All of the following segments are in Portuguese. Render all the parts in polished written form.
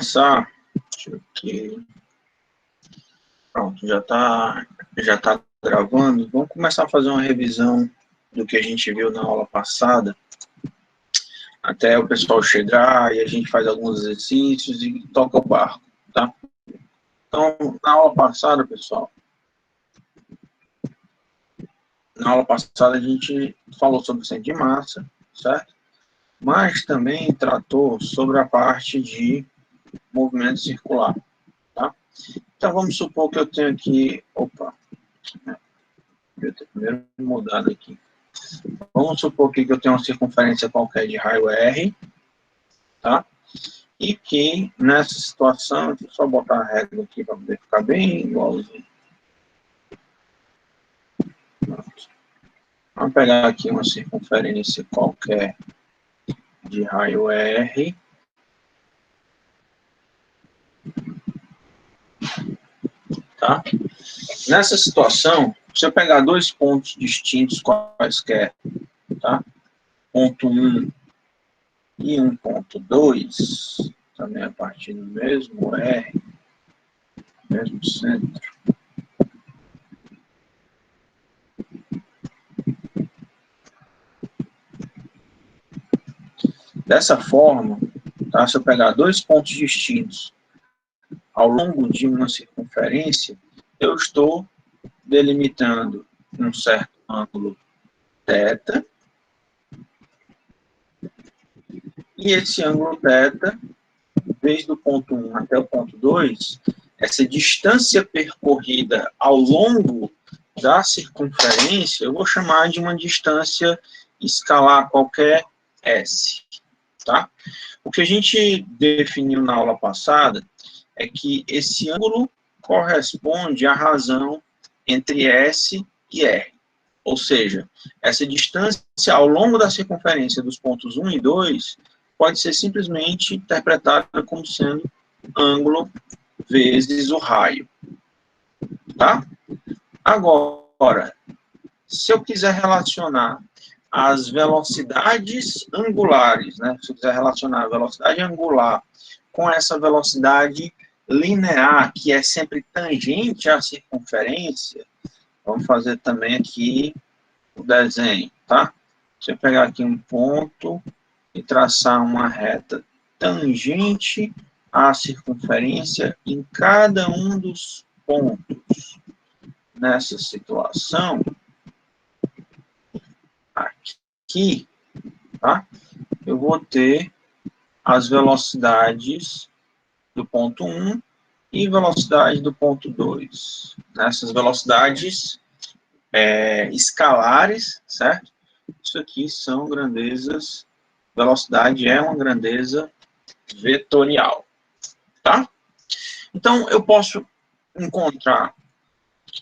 começar. Deixa eu aqui. Pronto, já tá gravando. Vamos começar a fazer uma revisão do que a gente viu na aula passada, até o pessoal chegar e a gente faz alguns exercícios e toca o barco, tá? Então, na aula passada, pessoal, a gente falou sobre o centro de massa, certo? Mas também tratou sobre a parte de movimento circular, tá? Então, vamos supor que eu tenho aqui... Opa! Eu tenho primeiro mudado aqui. Vamos supor que eu tenho uma circunferência qualquer de raio R, tá? E que, nessa situação, deixa eu só botar a regra aqui para poder ficar bem igualzinho. Pronto. Vamos pegar aqui uma circunferência qualquer de raio R. Tá? Nessa situação, se eu pegar dois pontos distintos quaisquer, tá? Ponto 1 e um ponto 2, também a partir do mesmo R, mesmo centro. Dessa forma, tá? Se eu pegar dois pontos distintos ao longo de uma circunferência, eu estou delimitando um certo ângulo θ, e esse ângulo θ, desde o ponto 1 até o ponto 2, essa distância percorrida ao longo da circunferência, eu vou chamar de uma distância escalar qualquer S, tá? O que a gente definiu na aula passada é que esse ângulo corresponde à razão entre S e R. Ou seja, essa distância ao longo da circunferência dos pontos 1 e 2 pode ser simplesmente interpretada como sendo ângulo vezes o raio. Tá? Agora, se eu quiser relacionar as velocidades angulares, né? Se eu quiser relacionar a velocidade angular com essa velocidade linear, que é sempre tangente à circunferência, vamos fazer também aqui o desenho, tá? Se eu pegar aqui um ponto e traçar uma reta tangente à circunferência em cada um dos pontos. Nessa situação, aqui, tá? Eu vou ter as velocidades do ponto 1 e velocidade do ponto 2. Nessas velocidades escalares, certo? Isso aqui são grandezas, velocidade é uma grandeza vetorial, tá? Então, eu posso encontrar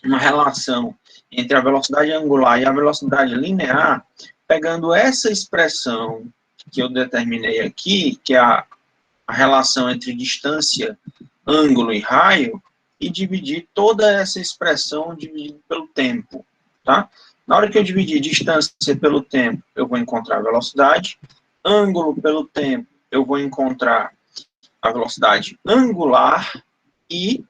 uma relação entre a velocidade angular e a velocidade linear, pegando essa expressão que eu determinei aqui, que é a relação entre distância, ângulo e raio, e dividir toda essa expressão dividido pelo tempo, tá? Na hora que eu dividir distância pelo tempo, eu vou encontrar a velocidade, ângulo pelo tempo, eu vou encontrar a velocidade angular e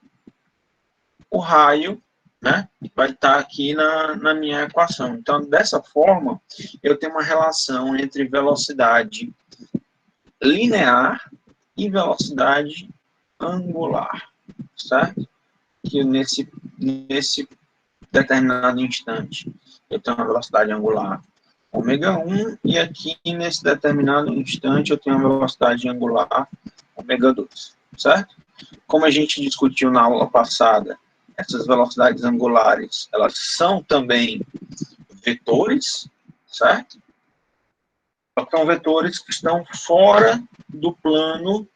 o raio, né, vai estar aqui na minha equação. Então, dessa forma, eu tenho uma relação entre velocidade linear e velocidade angular, certo? Que nesse determinado instante eu tenho uma velocidade angular ω1 e aqui nesse determinado instante eu tenho uma velocidade angular ω2, certo? Como a gente discutiu na aula passada, essas velocidades angulares, elas são também vetores, certo? São vetores que estão fora do plano,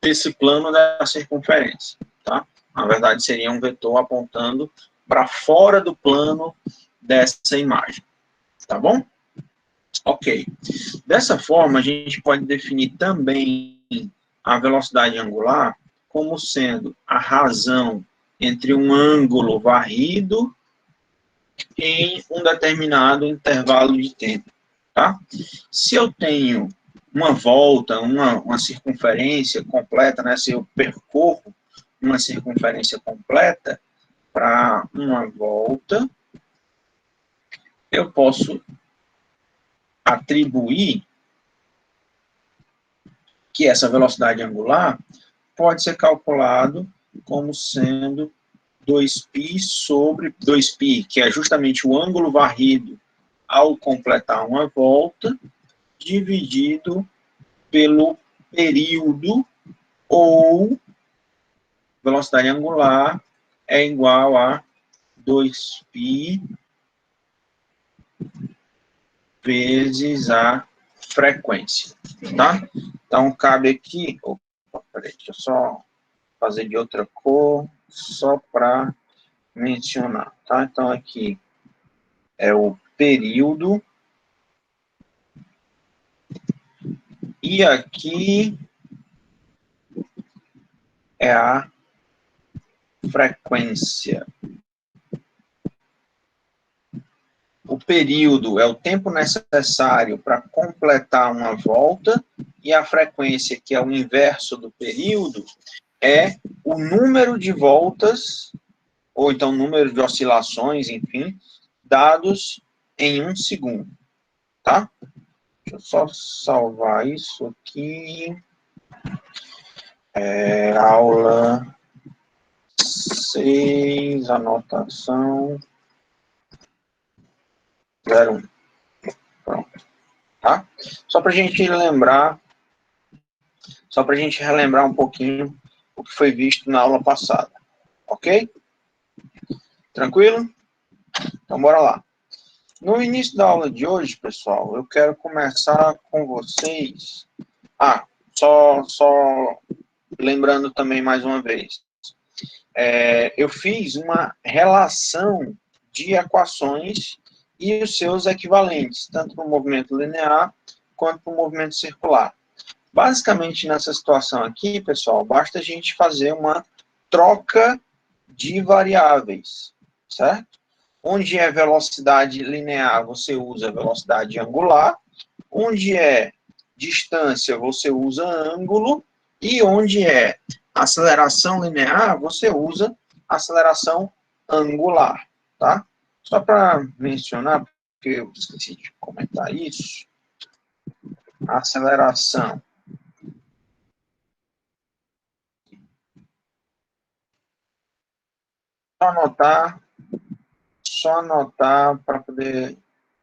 desse plano da circunferência, tá? Na verdade, seria um vetor apontando para fora do plano dessa imagem, tá bom? Ok. Dessa forma, a gente pode definir também a velocidade angular como sendo a razão entre um ângulo varrido em um determinado intervalo de tempo, tá? Se eu tenho uma volta, uma circunferência completa, né? Se eu percorro uma circunferência completa para uma volta, eu posso atribuir que essa velocidade angular pode ser calculado como sendo 2π sobre 2π, que é justamente o ângulo varrido ao completar uma volta, dividido pelo período, ou velocidade angular é igual a 2π vezes a frequência, tá? Então, cabe aqui... Opa, peraí, deixa eu só fazer de outra cor, só para mencionar, tá? Então, aqui é o período, e aqui é a frequência. O período é o tempo necessário para completar uma volta, e a frequência, que é o inverso do período, é o número de voltas, ou então número de oscilações, enfim, dados em 1 segundo, tá? Deixa eu só salvar isso aqui. Aula 6, anotação 01. Pronto, tá? Só para a gente lembrar, só para a gente relembrar um pouquinho o que foi visto na aula passada, ok? Tranquilo? Então, bora lá. No início da aula de hoje, pessoal, eu quero começar com vocês... só lembrando também mais uma vez, eu fiz uma relação de equações e os seus equivalentes, tanto para o movimento linear quanto para o movimento circular. Basicamente, nessa situação aqui, pessoal, basta a gente fazer uma troca de variáveis, certo? Onde é velocidade linear, você usa velocidade angular. Onde é distância, você usa ângulo. E onde é aceleração linear, você usa aceleração angular, tá? Só para mencionar, porque eu esqueci de comentar isso, a aceleração. Só anotar para poder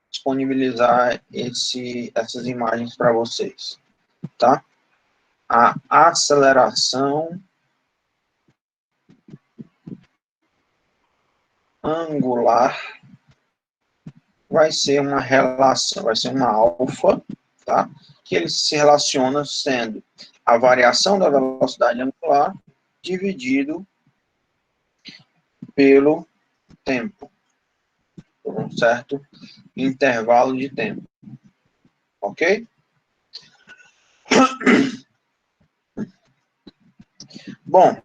disponibilizar essas imagens para vocês, tá? A aceleração angular vai ser uma relação, vai ser uma alfa, tá? Que ele se relaciona sendo a variação da velocidade angular dividido pelo tempo, por um certo intervalo de tempo, ok? Bom,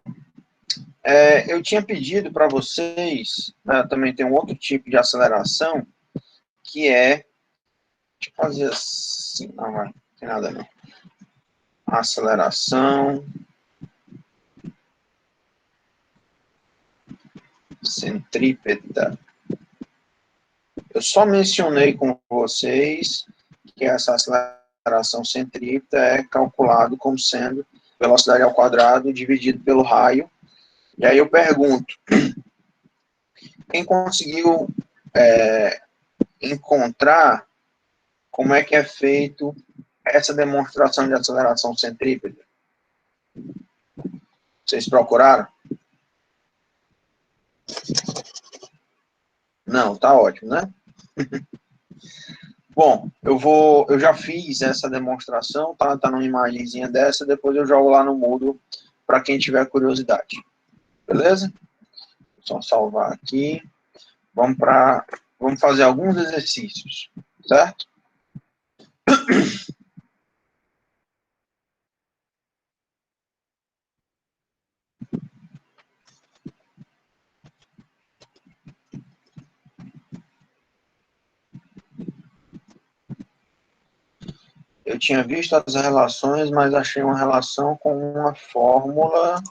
eu tinha pedido para vocês, também tem um outro tipo de aceleração, que é, deixa eu fazer assim, não vai, não tem nada não. Aceleração centrípeta. Eu só mencionei com vocês que essa aceleração centrípeta é calculado como sendo velocidade ao quadrado dividido pelo raio. E aí eu pergunto, quem conseguiu encontrar como é que é feito essa demonstração de aceleração centrípeta? Vocês procuraram? Não, tá ótimo, né? Bom, eu já fiz essa demonstração, tá numa imagenzinha dessa, depois eu jogo lá no Moodle para quem tiver curiosidade. Beleza? Só salvar aqui. Vamos fazer alguns exercícios, certo? Eu tinha visto as relações, mas achei uma relação com uma fórmula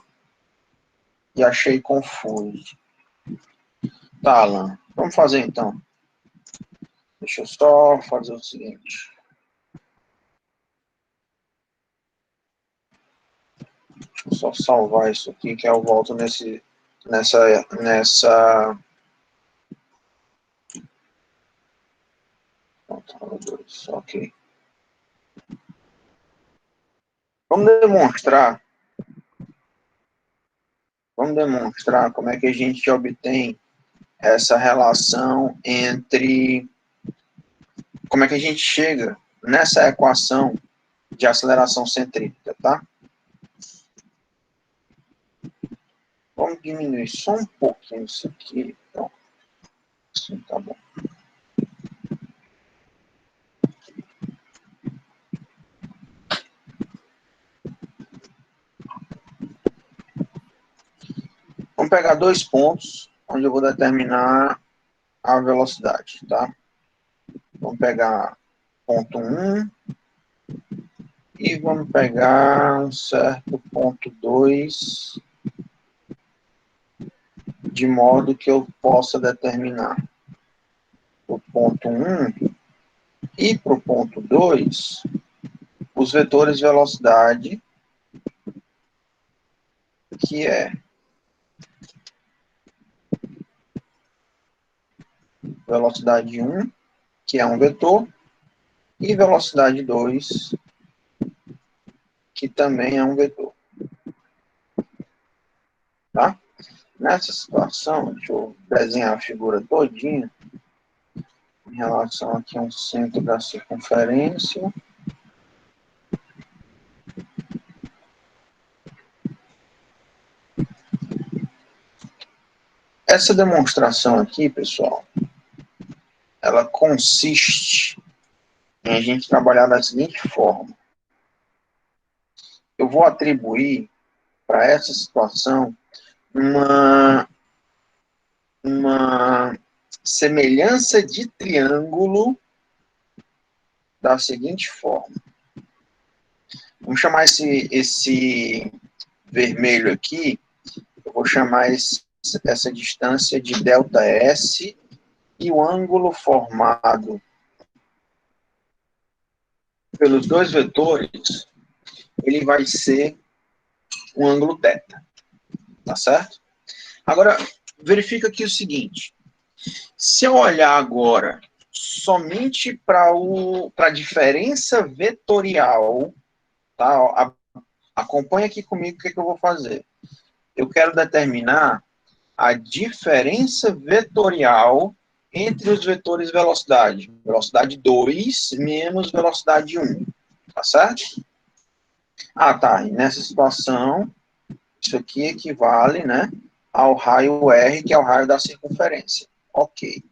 e achei confuso. Tá, Alan. Vamos fazer então. Deixa eu só fazer o seguinte. Deixa eu só salvar isso aqui, que eu volto nessa... Ok. Vamos demonstrar como é que a gente obtém essa relação entre... Como é que a gente chega nessa equação de aceleração centrípeta, tá? Vamos diminuir só um pouquinho isso aqui. Então, assim tá bom. Vamos pegar 2 pontos, onde eu vou determinar a velocidade, tá? Vamos pegar ponto 1 e vamos pegar um certo ponto 2, de modo que eu possa determinar o ponto 1 e para o ponto 2 os vetores de velocidade, que é velocidade 1, que é um vetor, e velocidade 2, que também é um vetor. Tá? Nessa situação, deixa eu desenhar a figura todinha, em relação aqui a um centro da circunferência. Essa demonstração aqui, pessoal, ela consiste em a gente trabalhar da seguinte forma. Eu vou atribuir para essa situação uma semelhança de triângulo da seguinte forma. Vamos chamar esse vermelho aqui, eu vou chamar essa distância de ΔS, e o ângulo formado pelos dois vetores, ele vai ser um ângulo θ, tá certo? Agora, verifica aqui o seguinte, se eu olhar agora somente para a diferença vetorial, tá? Acompanha aqui comigo o que eu vou fazer. Eu quero determinar a diferença vetorial entre os vetores de velocidade. Velocidade 2 menos velocidade 1. Tá certo? Ah, tá. E nessa situação, isso aqui equivale, né, ao raio R, que é o raio da circunferência. Ok.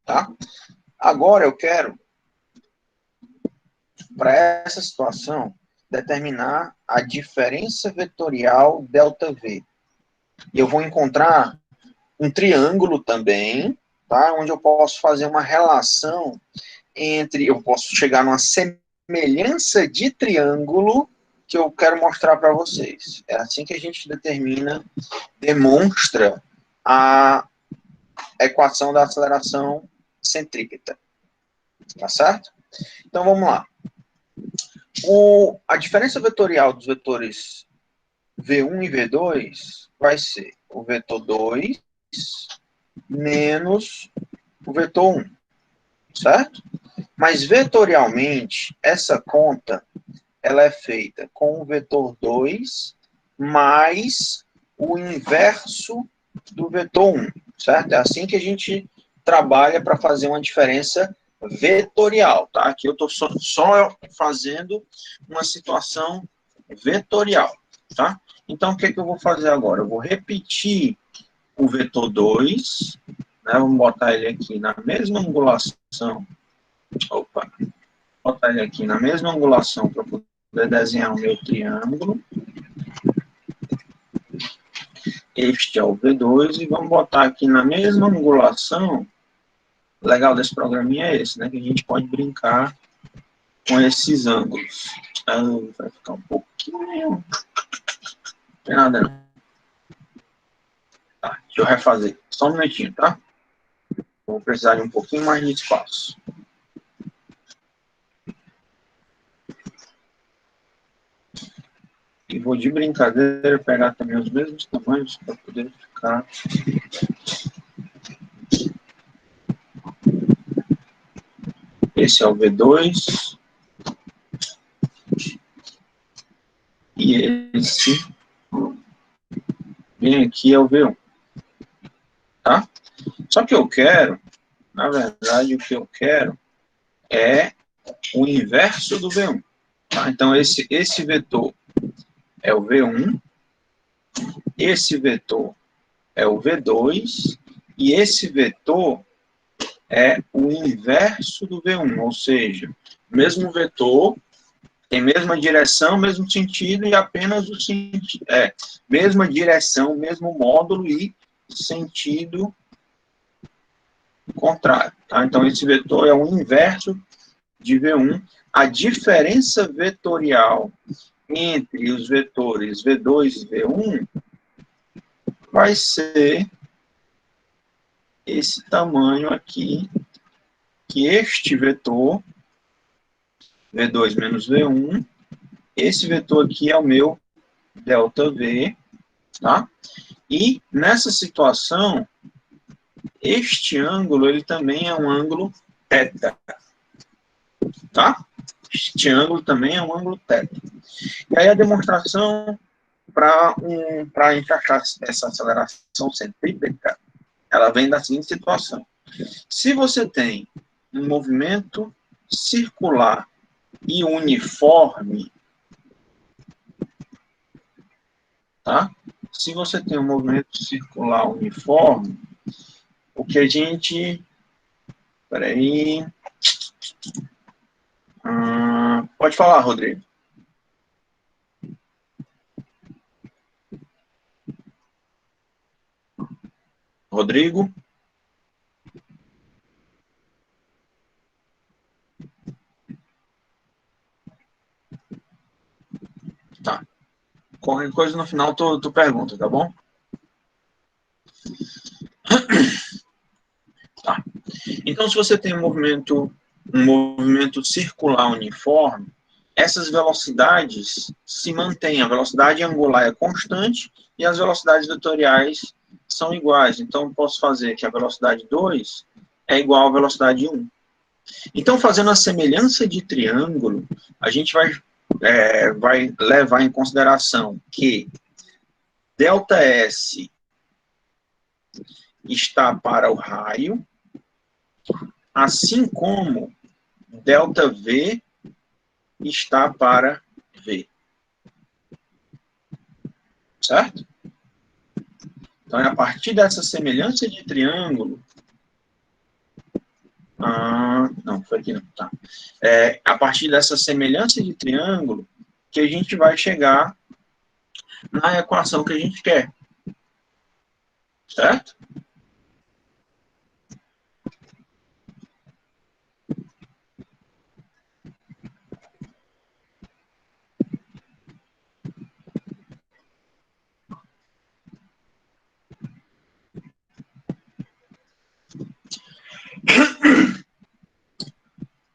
Tá? Agora eu quero, para essa situação, determinar a diferença vetorial ΔV. E eu vou encontrar um triângulo também, tá? Onde eu posso fazer uma relação entre, eu posso chegar numa semelhança de triângulo que eu quero mostrar para vocês. É assim que a gente demonstra a equação da aceleração centrípeta. Tá certo? Então vamos lá. A diferença vetorial dos vetores V1 e V2 vai ser o vetor 2 menos o vetor 1, certo? Mas vetorialmente, essa conta ela é feita com o vetor 2 mais o inverso do vetor 1, certo? É assim que a gente trabalha para fazer uma diferença vetorial, tá? Aqui eu estou só fazendo uma situação vetorial, tá? Então, o que eu vou fazer agora? Eu vou repetir o vetor 2, né? Vamos botar ele aqui na mesma angulação. Opa! Vou botar ele aqui na mesma angulação para poder desenhar o meu triângulo. Este é o V2 e vamos botar aqui na mesma angulação. O legal desse programinha é esse, né? Que a gente pode brincar com esses ângulos. Vai ficar um pouquinho... Não tem nada não. Tá, deixa eu refazer. Só um minutinho, tá? Vou precisar de um pouquinho mais de espaço. E vou de brincadeira pegar também os mesmos tamanhos para poder ficar... Esse é o V2. E esse bem aqui é o V1. Tá? Só que eu quero, na verdade, o que eu quero é o inverso do V1. Tá? Então, esse vetor é o V1, esse vetor é o V2, e esse vetor é o inverso do V1, ou seja, mesmo vetor, tem mesma direção, mesmo sentido, e apenas o sentido, mesma direção, mesmo módulo e sentido contrário. Tá? Então, esse vetor é o inverso de V1. A diferença vetorial entre os vetores V2 e V1 vai ser esse tamanho aqui, que este vetor, V2 menos V1, esse vetor aqui é o meu ΔV, tá? E nessa situação, este ângulo, ele também é um ângulo θ, tá? Este ângulo também é um ângulo θ. E aí a demonstração para encaixar essa aceleração centrípeta, ela vem da seguinte situação. Se você tem um movimento circular e uniforme, tá? Se você tem um movimento circular uniforme, o que a gente... Peraí. Pode falar, Rodrigo. Rodrigo? Tá. Qualquer coisa no final tu pergunta, tá bom? Tá. Então, se você tem um movimento circular uniforme, essas velocidades se mantêm. A velocidade angular é constante e as velocidades vetoriais são iguais. Então, eu posso fazer que a velocidade 2 é igual à velocidade 1. Então, fazendo a semelhança de triângulo, a gente vai levar em consideração que ΔS está para o raio, assim como ΔV está para V. Certo? Então, é a partir dessa semelhança de triângulo... não, foi aqui não. Tá. A partir dessa semelhança de triângulo que a gente vai chegar na equação que a gente quer. Certo?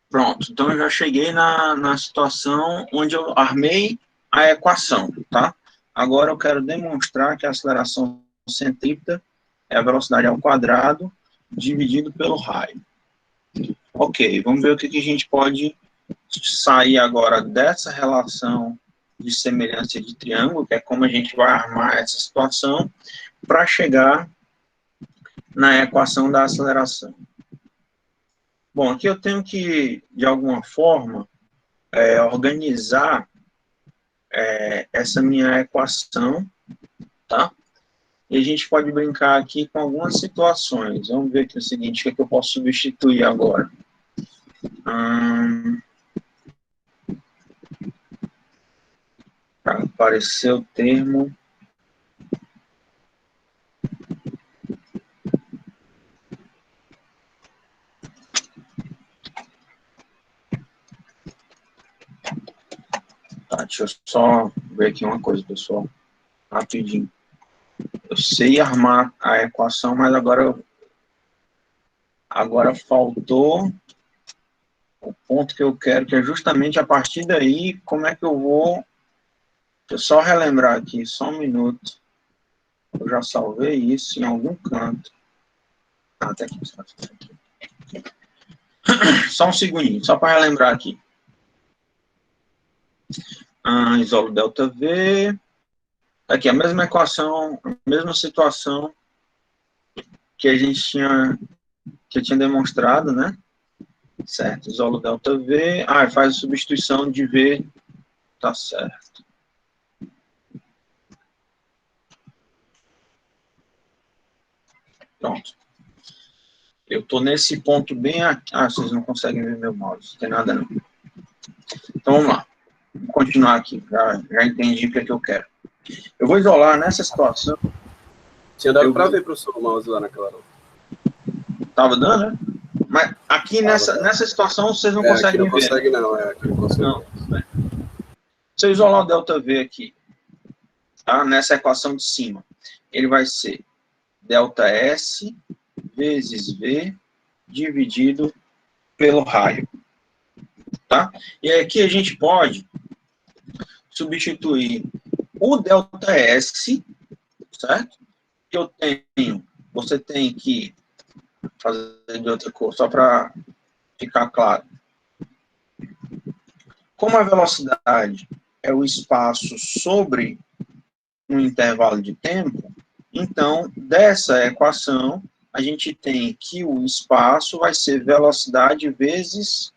Pronto, então eu já cheguei na situação onde eu armei a equação, tá? Agora eu quero demonstrar que a aceleração centrípeta é a velocidade ao quadrado dividido pelo raio. Ok, vamos ver o que a gente pode sair agora dessa relação de semelhança de triângulo, que é como a gente vai armar essa situação, para chegar na equação da aceleração. Bom, aqui eu tenho que, de alguma forma, organizar essa minha equação, tá? E a gente pode brincar aqui com algumas situações. Vamos ver aqui o seguinte, o que eu posso substituir agora? Para aparecer o termo... Tá, deixa eu só ver aqui uma coisa, pessoal. Rapidinho. Eu sei armar a equação, mas agora faltou o ponto que eu quero, que é justamente a partir daí, como é que eu vou... Deixa eu só relembrar aqui, só um minuto. Eu já salvei isso em algum canto. Ah, tá aqui. Só um segundinho, só para relembrar aqui. Isolo delta V. Aqui, a mesma equação, a mesma situação que a gente tinha demonstrado, né? Certo, isolo delta V. Faz a substituição de V. Tá certo. Pronto. Eu tô nesse ponto bem aqui. Vocês não conseguem ver meu mouse. Não tem nada não. Então, vamos lá. Vou continuar aqui. Já entendi o que é que eu quero. Eu vou isolar nessa situação. Tinha dado para ver, professor, o mouse lá naquela hora. Tava dando, né? Mas aqui nessa situação vocês não conseguem ver. Aqui não consegue não, aqui não consegue. Não. Se eu isolar o ΔV aqui, tá? Nessa equação de cima, ele vai ser ΔS vezes V dividido pelo raio. Tá? E aqui a gente pode substituir o ΔS, certo? Que eu tenho, você tem que fazer de outra cor, só para ficar claro. Como a velocidade é o espaço sobre um intervalo de tempo, então, dessa equação, a gente tem que o espaço vai ser velocidade vezes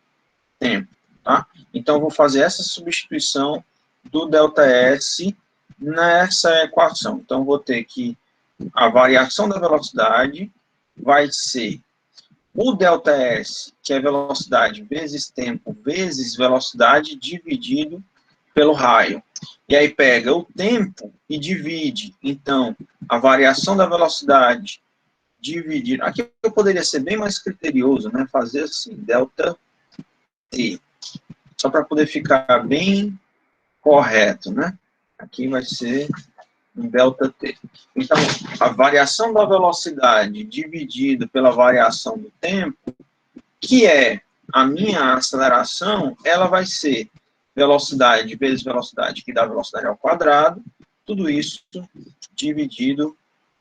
tempo, tá? Então, eu vou fazer essa substituição do ΔS nessa equação. Então, vou ter que a variação da velocidade vai ser o ΔS, que é velocidade vezes tempo, vezes velocidade, dividido pelo raio. E aí pega o tempo e divide. Então, a variação da velocidade dividir... Aqui eu poderia ser bem mais criterioso, né? Fazer assim, ΔT. Só para poder ficar bem correto, né? Aqui vai ser um ΔT. Então, a variação da velocidade dividido pela variação do tempo, que é a minha aceleração, ela vai ser velocidade vezes velocidade, que dá velocidade ao quadrado, tudo isso dividido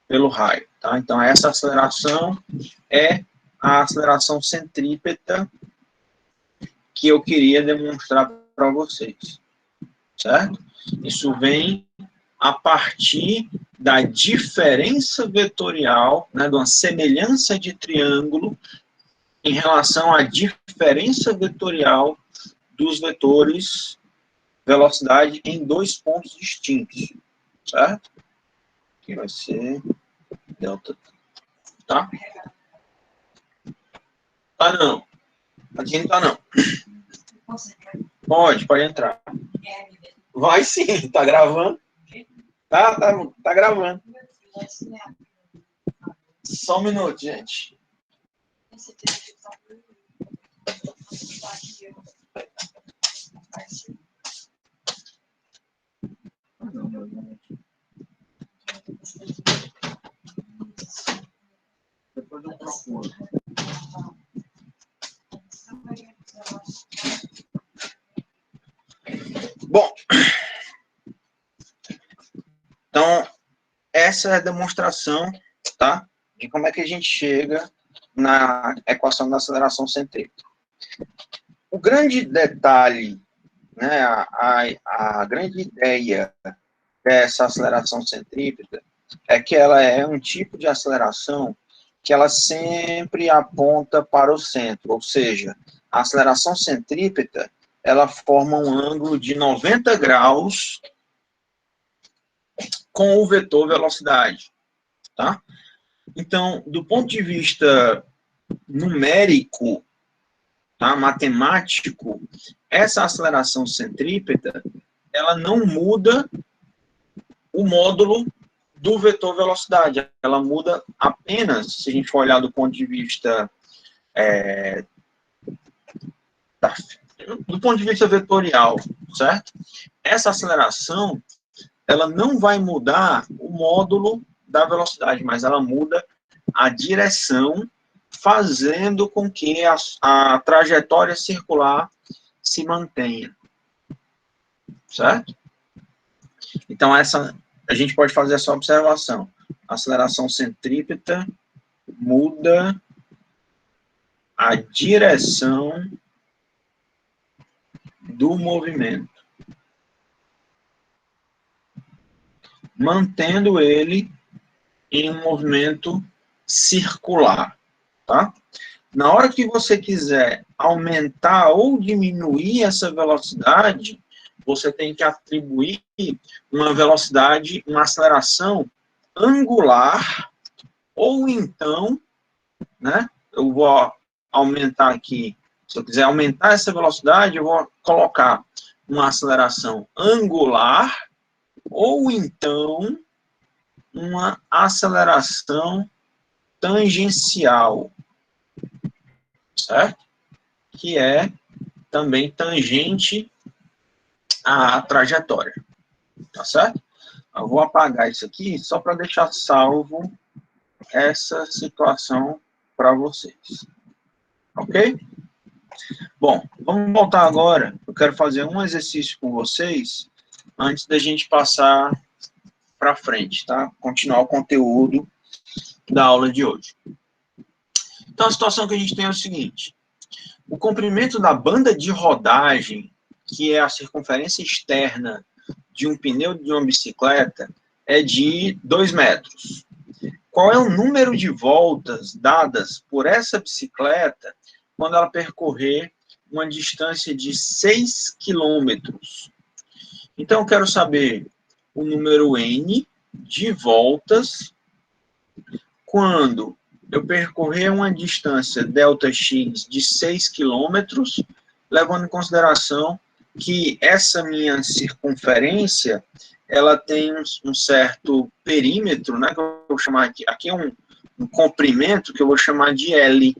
pelo raio. Tá? Então, essa aceleração é a aceleração centrípeta que eu queria demonstrar para vocês. Certo? Isso vem a partir da diferença vetorial, né, de uma semelhança de triângulo em relação à diferença vetorial dos vetores velocidade em dois pontos distintos, certo? Que vai ser delta, tá? Tá não. Aqui não tá não. Pode entrar. Vai sim, tá gravando. Tá gravando. Só um minuto, gente. Depois eu procuro. Bom, então, essa é a demonstração, tá? De como é que a gente chega na equação da aceleração centrípeta. O grande detalhe, né, a grande ideia dessa aceleração centrípeta é que ela é um tipo de aceleração que ela sempre aponta para o centro, ou seja, a aceleração centrípeta, ela forma um ângulo de 90 graus com o vetor velocidade, tá? Então, do ponto de vista numérico, tá, matemático, essa aceleração centrípeta, ela não muda o módulo do vetor velocidade, ela muda apenas, se a gente for olhar do ponto de vista do ponto de vista vetorial, certo? Essa aceleração, ela não vai mudar o módulo da velocidade, mas ela muda a direção, fazendo com que a trajetória circular se mantenha, certo? Então, a gente pode fazer essa observação. A aceleração centrípeta muda a direção do movimento, mantendo ele em um movimento circular, tá? Na hora que você quiser aumentar ou diminuir essa velocidade, você tem que atribuir uma velocidade, uma aceleração angular, ou então, né, eu vou aumentar aqui, se eu quiser aumentar essa velocidade, eu vou colocar uma aceleração angular, ou então uma aceleração tangencial, certo? Que é também tangente à trajetória, tá certo? Eu vou apagar isso aqui só para deixar salvo essa situação para vocês, ok? Bom, vamos voltar agora. Eu quero fazer um exercício com vocês antes da gente passar para frente, tá? Continuar o conteúdo da aula de hoje. Então, a situação que a gente tem é o seguinte: o comprimento da banda de rodagem, que é a circunferência externa de um pneu de uma bicicleta, é de 2 metros. Qual é o número de voltas dadas por essa bicicleta quando ela percorrer uma distância de 6 quilômetros? Então, eu quero saber o número N de voltas quando eu percorrer uma distância ΔX de 6 quilômetros, levando em consideração que essa minha circunferência, ela tem um certo perímetro, né, que eu vou chamar aqui é um comprimento que eu vou chamar de L,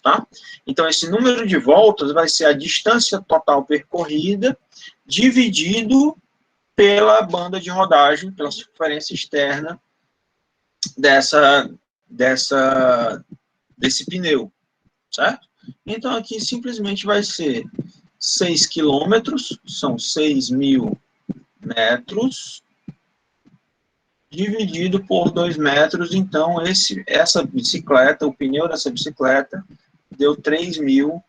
tá? Então, esse número de voltas vai ser a distância total percorrida dividido pela banda de rodagem, pela circunferência externa desse pneu, certo? Então, aqui simplesmente vai ser 6 quilômetros, são 6.000 metros, dividido por 2 metros, então essa bicicleta, o pneu dessa bicicleta, deu 3.000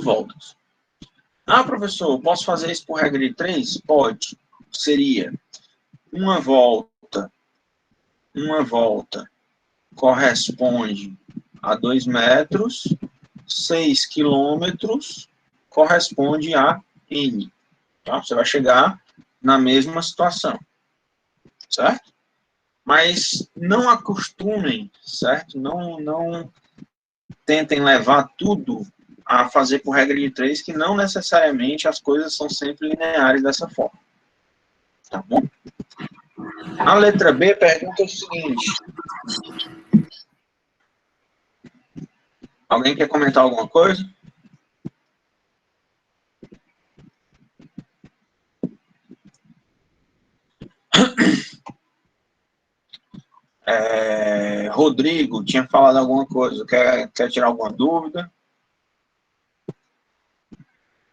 voltas. Ah, professor, eu posso fazer isso por regra de 3? Pode. Seria uma volta corresponde a 2 metros, 6 quilômetros corresponde a N. Tá? Você vai chegar na mesma situação, certo? Mas não acostumem, certo? Não tentem levar tudo a fazer por regra de 3, que não necessariamente as coisas são sempre lineares dessa forma. Tá bom? A letra B pergunta o seguinte: alguém quer comentar alguma coisa? Rodrigo tinha falado alguma coisa, quer tirar alguma dúvida?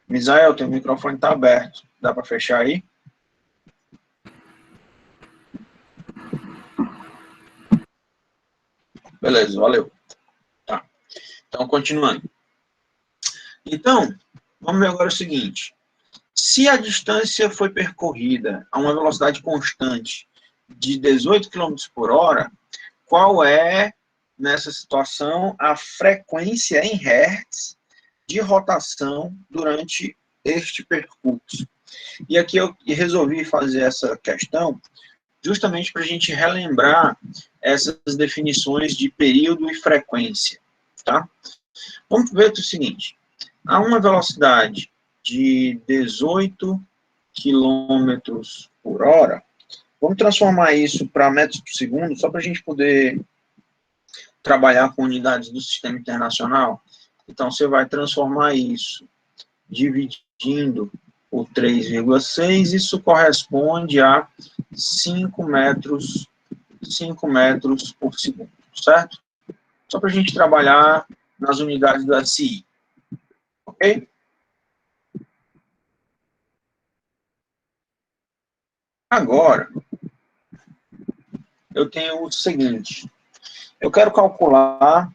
Misael, teu microfone está aberto, dá para fechar aí? Beleza, valeu. Tá. Então, continuando. Então, vamos ver agora o seguinte: se a distância foi percorrida a uma velocidade constante de 18 km por hora, qual é, nessa situação, a frequência em hertz de rotação durante este percurso? E aqui eu resolvi fazer essa questão justamente para a gente relembrar essas definições de período e frequência, tá? Vamos ver o seguinte: a uma velocidade de 18 km por hora, vamos transformar isso para metros por segundo, só para a gente poder trabalhar com unidades do Sistema Internacional? Então, você vai transformar isso dividindo por 3,6, isso corresponde a 5 metros por segundo, certo? Só para a gente trabalhar nas unidades do SI, ok? Agora, eu tenho o seguinte, eu quero calcular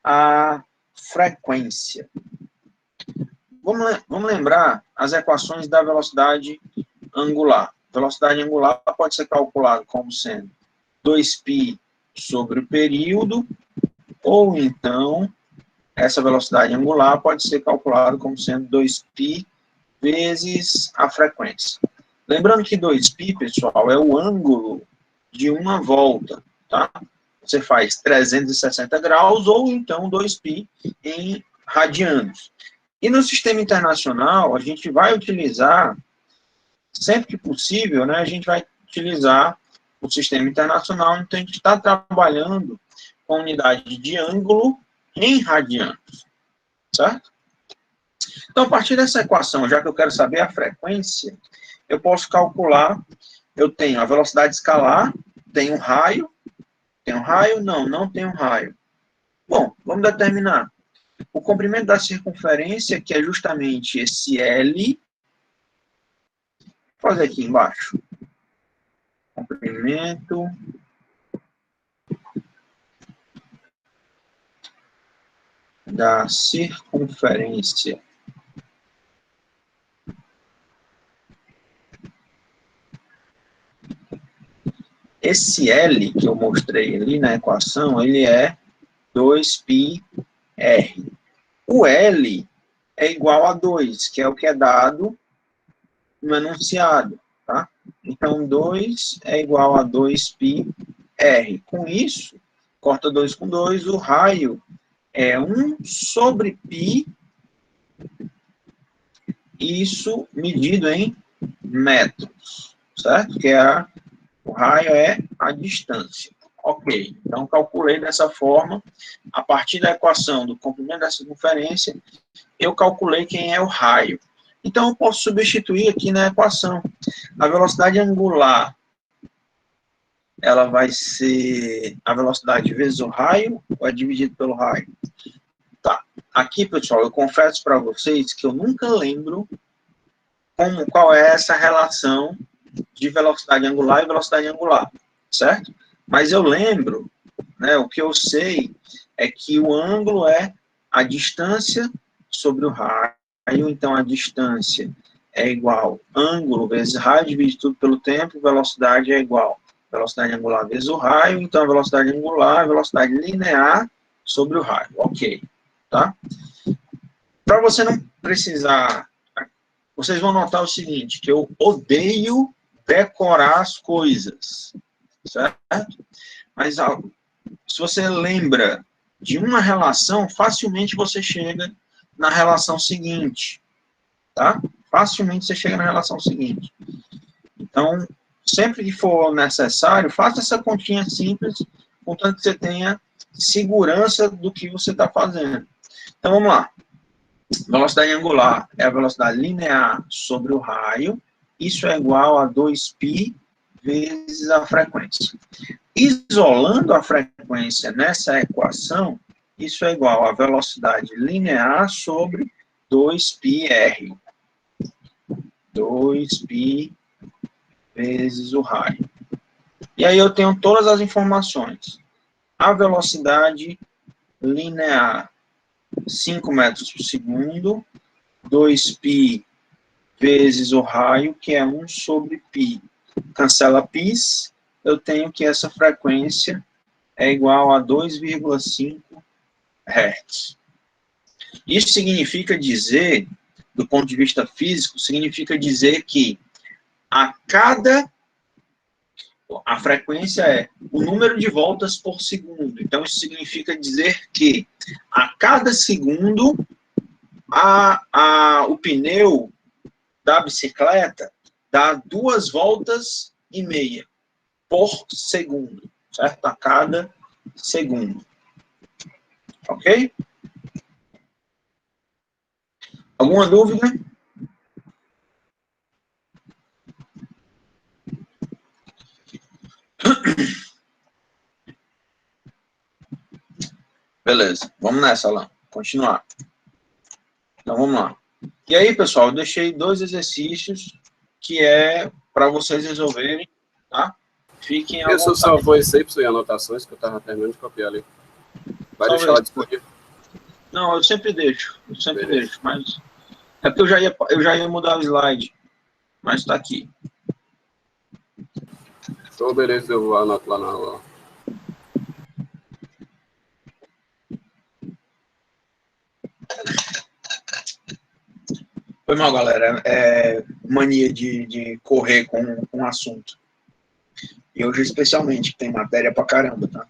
a frequência. Vamos lembrar as equações da velocidade angular. Velocidade angular pode ser calculada como sendo 2π sobre o período, ou então, essa velocidade angular pode ser calculada como sendo 2π vezes a frequência. Lembrando que 2π, pessoal, é o ângulo de uma volta, tá? Você faz 360 graus, ou então 2π em radianos. E no sistema internacional, a gente vai utilizar, sempre que possível, né, a gente vai utilizar o sistema internacional, então a gente está trabalhando com a unidade de ângulo em radianos, certo? Então, a partir dessa equação, já que eu quero saber a frequência, eu posso calcular, eu tenho a velocidade escalar, tenho raio, não tenho raio. Bom, vamos determinar. O comprimento da circunferência, que é justamente esse L, vou fazer aqui embaixo. Comprimento da circunferência. Esse L que eu mostrei ali na equação, ele é 2πr. O L é igual a 2, que é o que é dado no enunciado, tá? Então, 2 é igual a 2πr. Com isso, corta 2 com 2, o raio é 1 sobre π, isso medido em metros, certo? Que é o raio é a distância. Ok, então calculei dessa forma, a partir da equação do comprimento da circunferência, eu calculei quem é o raio. Então, eu posso substituir aqui na equação. A velocidade angular, ela vai ser a velocidade vezes o raio, ou é dividido pelo raio? Tá. Aqui, pessoal, eu confesso para vocês que eu nunca lembro qual é essa relação de velocidade angular e velocidade angular, certo? Mas eu lembro, né, o que eu sei é que o ângulo é a distância sobre o raio, então a distância é igual ângulo vezes raio, dividido tudo pelo tempo, velocidade é igual velocidade angular vezes o raio, então a velocidade angular é a velocidade linear sobre o raio, ok, tá? Para você não precisar, vocês vão notar o seguinte, que eu odeio decorar as coisas, certo? Mas se você lembra de uma relação, facilmente você chega na relação seguinte, tá? Facilmente você chega na relação seguinte. Então, sempre que for necessário, faça essa continha simples, contanto que você tenha segurança do que você está fazendo. Então, vamos lá. Velocidade angular é a velocidade linear sobre o raio, isso é igual a 2π vezes a frequência. Isolando a frequência nessa equação, isso é igual a velocidade linear sobre 2πr. 2π vezes o raio. E aí eu tenho todas as informações. A velocidade linear, 5 metros por segundo, 2π vezes o raio, que é 1 sobre π. Cancela πs, eu tenho que essa frequência é igual a 2,5 Hz. Isso significa dizer, do ponto de vista físico, significa dizer que a frequência é o número de voltas por segundo. Então, isso significa dizer que a cada segundo, o pneu da bicicleta dá 2,5 voltas por segundo, certo? A cada segundo. Ok? Alguma dúvida? Beleza, vamos nessa, Alan. Continuar. Então, vamos lá. E aí, pessoal, eu deixei 2 exercícios que é para vocês resolverem, tá? Fiquem à Eu só vontade. salvou esse aí para suas anotações, que eu estava terminando de copiar ali. Vai deixar lá disponível? Não, eu sempre deixo. Beleza. Mas é porque eu já ia mudar o slide. Mas está aqui. Então, beleza, eu anoto lá na aula. Foi mal, galera. É mania de correr com o assunto. E hoje, especialmente, que tem matéria pra caramba, tá?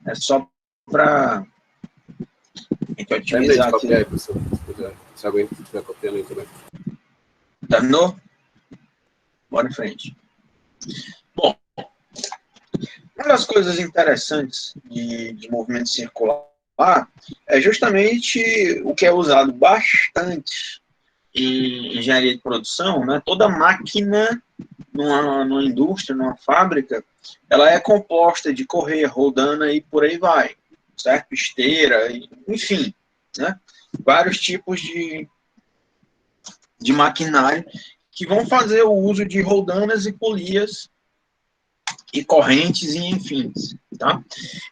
É só pra gente Terminei de otimizar aqui. copiar aí, professor. Se alguém estiver copiando aí também. Terminou? Bora em frente. Bom, uma das coisas interessantes de movimento circular é justamente o que é usado bastante em engenharia de produção, né? Toda máquina numa indústria, numa fábrica, ela é composta de correia, roldana e por aí vai, certo? Esteira, enfim, né? Vários tipos de maquinário que vão fazer o uso de roldanas e polias e correntes e enfim, tá?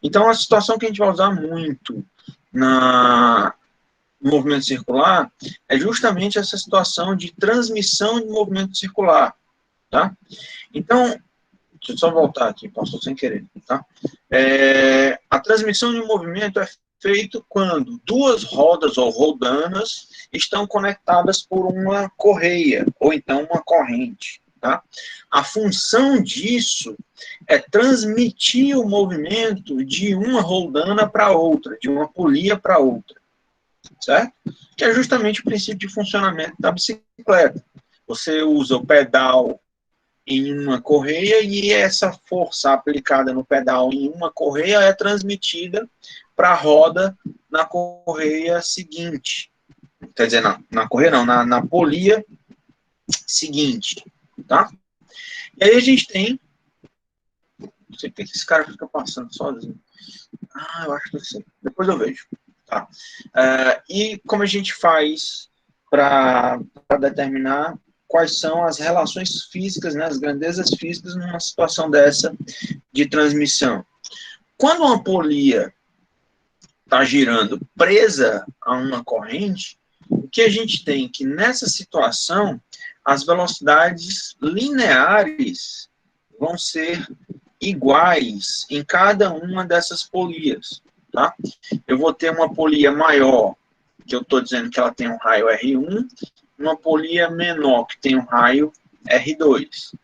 Então, a situação que a gente vai usar muito no movimento circular é justamente essa situação de transmissão de movimento circular, tá? Então, deixa eu só voltar aqui, passou sem querer, tá? A transmissão de movimento é feito quando 2 rodas ou roldanas estão conectadas por uma correia, ou então uma corrente, tá? A função disso é transmitir o movimento de uma roldana para outra, de uma polia para outra, certo? Que é justamente o princípio de funcionamento da bicicleta. Você usa o pedal em uma correia e essa força aplicada no pedal em uma correia é transmitida para a roda na correia seguinte. Quer dizer, na correia não, na polia seguinte, tá? E aí a gente tem... Não sei porque esse cara fica passando sozinho. Ah, eu acho que sim. Depois eu vejo. Tá? E como a gente faz para determinar quais são as relações físicas, né, as grandezas físicas numa situação dessa de transmissão. Quando uma polia está girando presa a uma corrente, o que a gente tem que nessa situação as velocidades lineares vão ser iguais em cada uma dessas polias, tá? Eu vou ter uma polia maior, que eu estou dizendo que ela tem um raio R1, uma polia menor, que tem um raio R2.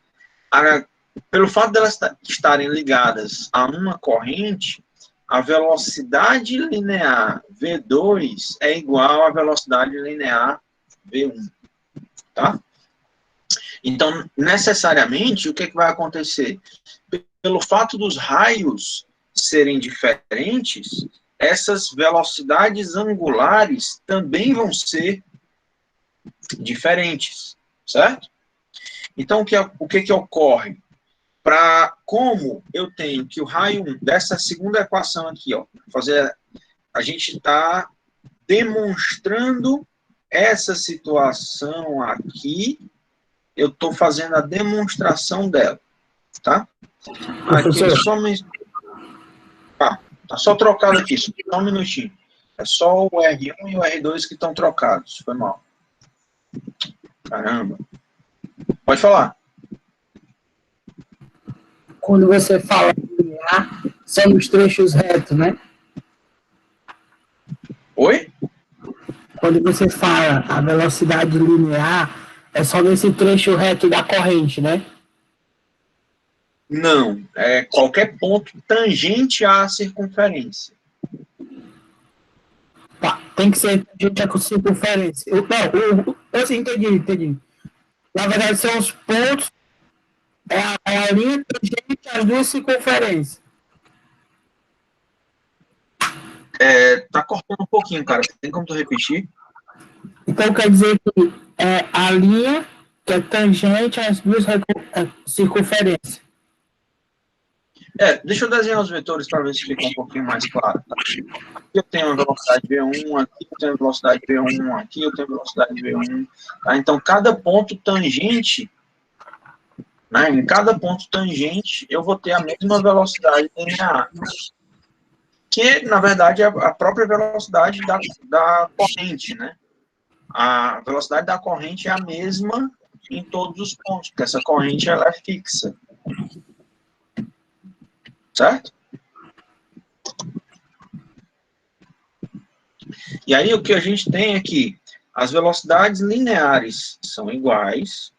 Pelo fato de elas estarem ligadas a uma corrente, a velocidade linear V2 é igual à velocidade linear V1, tá? Então, necessariamente, o que vai acontecer? Pelo fato dos raios serem diferentes, essas velocidades angulares também vão ser diferentes, certo? Então, o que ocorre? Como eu tenho que o raio 1, dessa segunda equação aqui, ó, a gente está demonstrando essa situação aqui, eu estou fazendo a demonstração dela, tá? Aqui, tá só trocado aqui, só um minutinho. É só o R1 e o R2 que estão trocados, foi mal. Caramba. Pode falar. Quando você fala linear, são os trechos retos, né? Oi? Quando você fala a velocidade linear, é só nesse trecho reto da corrente, né? Não, é qualquer ponto tangente à circunferência. Tá, tem que ser tangente à circunferência. Eu sim, entendi. Na verdade, são os pontos, é a linha tangente as duas circunferências. Tá cortando um pouquinho, cara. Tem como tu repetir? Então quer dizer que é a linha que é tangente às duas circunferências. Deixa eu desenhar os vetores para ver se fica um pouquinho mais claro. Tá? Aqui eu tenho a velocidade V1, aqui eu tenho a velocidade V1, aqui eu tenho a velocidade V1. Tá? Então, cada ponto tangente, né, em cada ponto tangente, eu vou ter a mesma velocidade linear. Que, na verdade, é a própria velocidade da corrente, né? A velocidade da corrente é a mesma em todos os pontos, porque essa corrente ela é fixa. Certo? E aí o que a gente tem aqui, as velocidades lineares são iguais,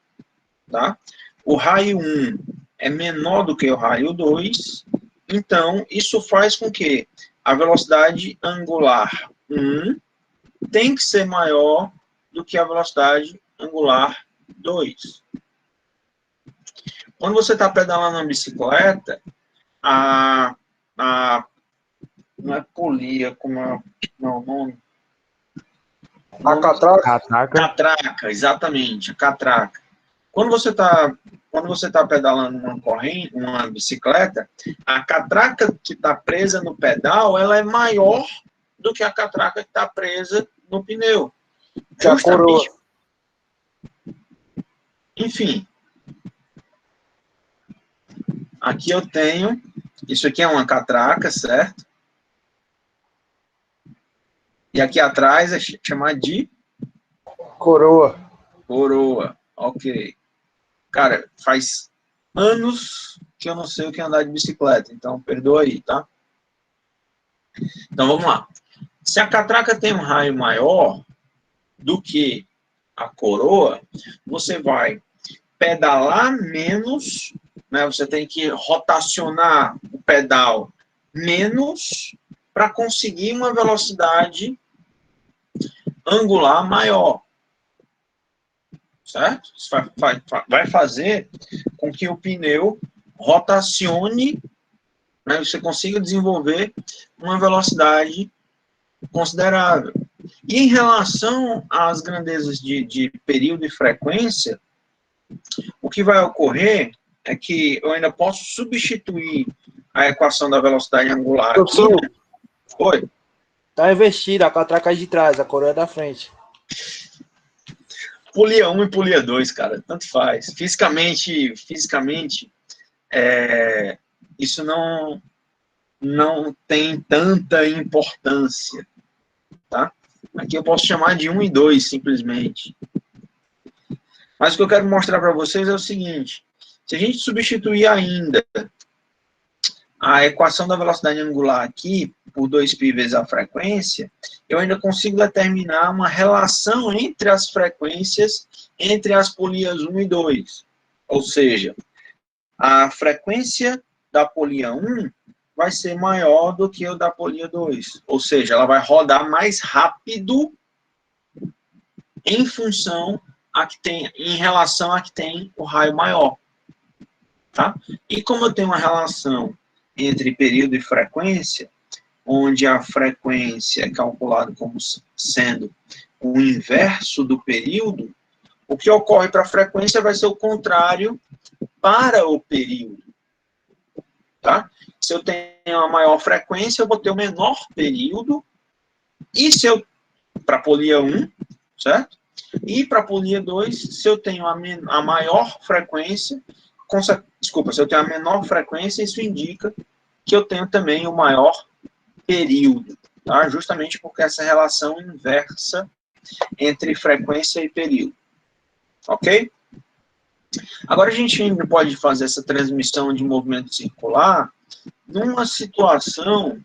tá? O raio 1 é menor do que o raio 2, então isso faz com que a velocidade angular 1 tem que ser maior do que a velocidade angular 2. Quando você está pedalando na bicicleta, não é polia, como é o nome? A catraca? Catraca, exatamente, a catraca. Quando você está pedalando uma bicicleta, a catraca que está presa no pedal, ela é maior do que a catraca que está presa no pneu. Que a coroa. Enfim. Aqui eu tenho, isso aqui é uma catraca, certo? E aqui atrás é chamado de Coroa. coroa. Ok. Cara, faz anos que eu não sei o que é andar de bicicleta, então perdoa aí, tá? Então vamos lá. Se a catraca tem um raio maior do que a coroa, você vai pedalar menos, né? Você tem que rotacionar o pedal menos para conseguir uma velocidade angular maior. Certo? Isso vai fazer com que o pneu rotacione, né, você consiga desenvolver uma velocidade considerável. E em relação às grandezas de período e frequência, o que vai ocorrer é que eu ainda posso substituir a equação da velocidade angular aqui, né? Oi? Tá investida, a catraca é de trás, a coroa é da frente. Polia 1 e polia 2, cara, tanto faz. Fisicamente, isso não tem tanta importância, tá? Aqui eu posso chamar de 1 e 2, simplesmente. Mas o que eu quero mostrar para vocês é o seguinte, se a gente substituir ainda a equação da velocidade angular aqui, por 2π vezes a frequência, eu ainda consigo determinar uma relação entre as frequências, entre as polias 1 e 2. Ou seja, a frequência da polia 1 vai ser maior do que o da polia 2. Ou seja, ela vai rodar mais rápido em função em relação a que tem o raio maior. Tá? E como eu tenho uma relação entre período e frequência, onde a frequência é calculada como sendo o inverso do período, o que ocorre para a frequência vai ser o contrário para o período. Tá? Se eu tenho a maior frequência, eu vou ter o menor período, e se eu, para a polia 1, certo? E para a polia 2, se eu tenho a maior frequência, se eu tenho a menor frequência, isso indica que eu tenho também o maior período, tá? Justamente porque essa relação inversa entre frequência e período. Ok? Agora a gente ainda pode fazer essa transmissão de movimento circular numa situação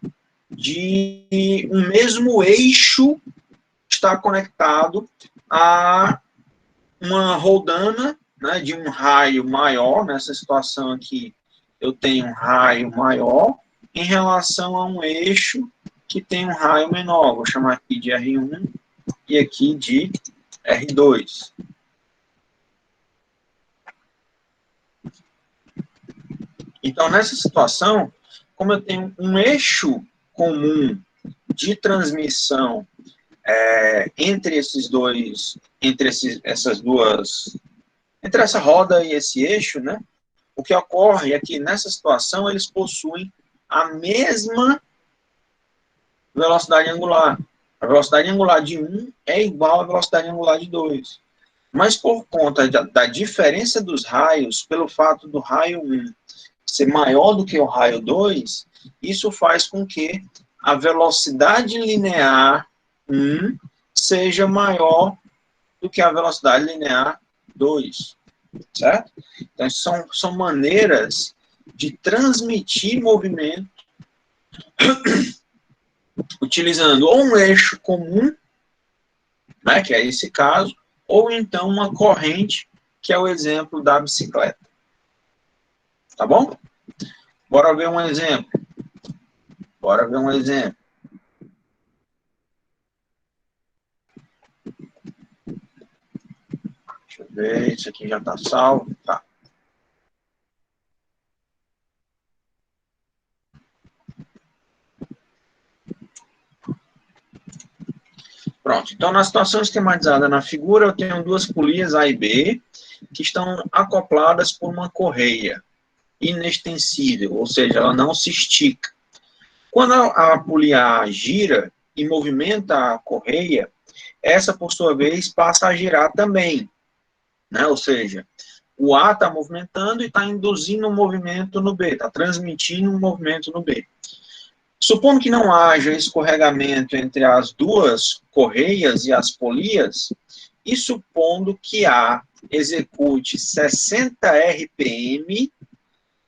de um mesmo eixo estar conectado a uma roldana, né, de um raio maior. Nessa situação aqui, eu tenho um raio maior em relação a um eixo que tem um raio menor. Vou chamar aqui de R1 e aqui de R2. Então, nessa situação, como eu tenho um eixo comum de transmissão entre esses dois, entre essa roda e esse eixo, né? O que ocorre é que nessa situação eles possuem a mesma velocidade angular. A velocidade angular de 1 é igual à velocidade angular de 2. Mas por conta da diferença dos raios, pelo fato do raio 1 ser maior do que o raio 2, isso faz com que a velocidade linear 1 seja maior do que a velocidade linear 2, certo? Então, são maneiras de transmitir movimento utilizando ou um eixo comum, né, que é esse caso, ou então uma corrente, que é o exemplo da bicicleta. Tá bom? Bora ver um exemplo. Bora ver um exemplo. Deixa eu ver, isso aqui já está salvo. Tá. Pronto. Então, na situação esquematizada na figura, eu tenho duas polias A e B, que estão acopladas por uma correia inextensível, ou seja, ela não se estica. Quando a polia A gira e movimenta a correia, essa, por sua vez, passa a girar também, né? Ou seja, o A está movimentando e está induzindo um movimento no B, está transmitindo um movimento no B. Supondo que não haja escorregamento entre as duas correias e as polias, e supondo que A execute 60 RPM,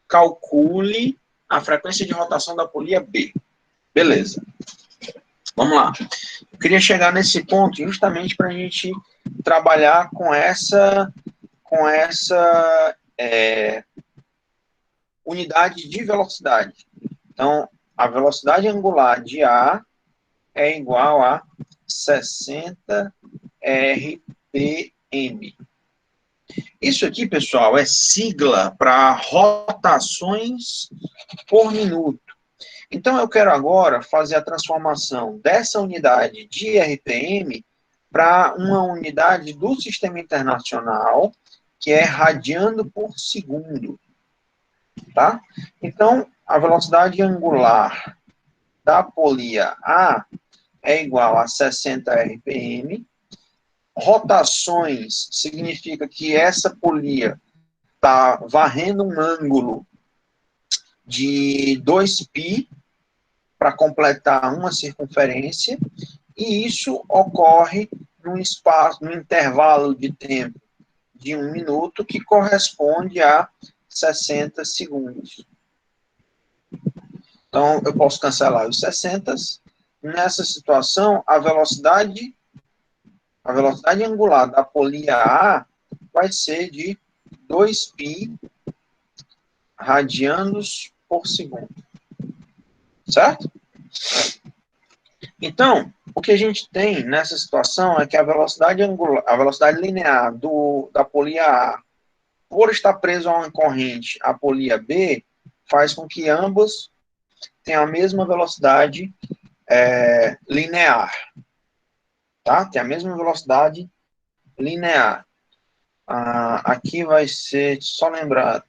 calcule a frequência de rotação da polia B. Beleza. Vamos lá. Eu queria chegar nesse ponto justamente para a gente trabalhar com essa unidade de velocidade. Então, a velocidade angular de A é igual a 60 RPM. Isso aqui, pessoal, é sigla para rotações por minuto. Então, eu quero agora fazer a transformação dessa unidade de RPM para uma unidade do Sistema Internacional, que é radiano por segundo. Tá? Então, a velocidade angular da polia A é igual a 60 RPM. Rotações significa que essa polia está varrendo um ângulo de 2π para completar uma circunferência, e isso ocorre num intervalo de tempo de 1 minuto, que corresponde a 60 segundos. Então, eu posso cancelar os 60. Nessa situação, a velocidade angular da polia A vai ser de 2π radianos por segundo. Certo? Então, o que a gente tem nessa situação é que a velocidade linear da polia A, por estar preso a uma corrente, a polia B, faz com que ambos tenham a mesma velocidade linear. Tá? Tem a mesma velocidade linear. Aqui vai ser, só lembrar,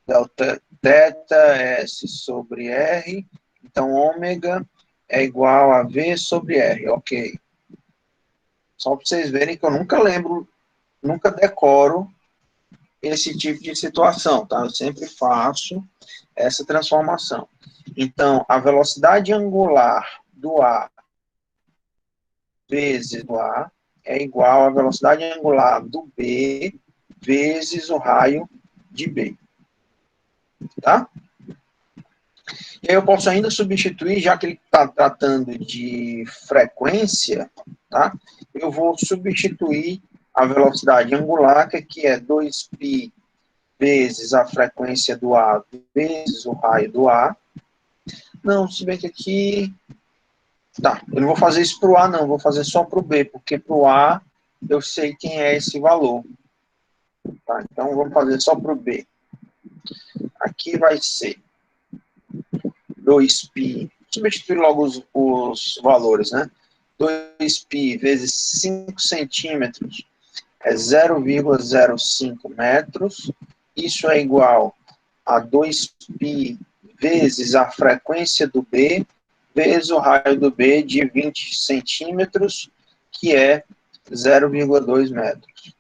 delta θ S sobre R, então ômega é igual a V sobre R, ok. Só para vocês verem que eu nunca decoro esse tipo de situação, tá? Eu sempre faço essa transformação. Então, a velocidade angular do A vezes do A é igual à velocidade angular do B vezes o raio de B. Tá? E aí eu posso ainda substituir, já que ele está tratando de frequência, tá? Eu vou substituir a velocidade angular, que aqui é 2π vezes a frequência do A vezes o raio do A. Não, se bem que aqui... Tá, eu não vou fazer isso para o A, não, vou fazer só para o B, porque para o A eu sei quem é esse valor. Tá, então vamos fazer só para o B. Aqui vai ser 2π, substituir logo os valores, né? 2π vezes 5 centímetros é 0,05 metros. Isso é igual a 2π vezes a frequência do B, vezes o raio do B de 20 centímetros, que é 0,2 metros.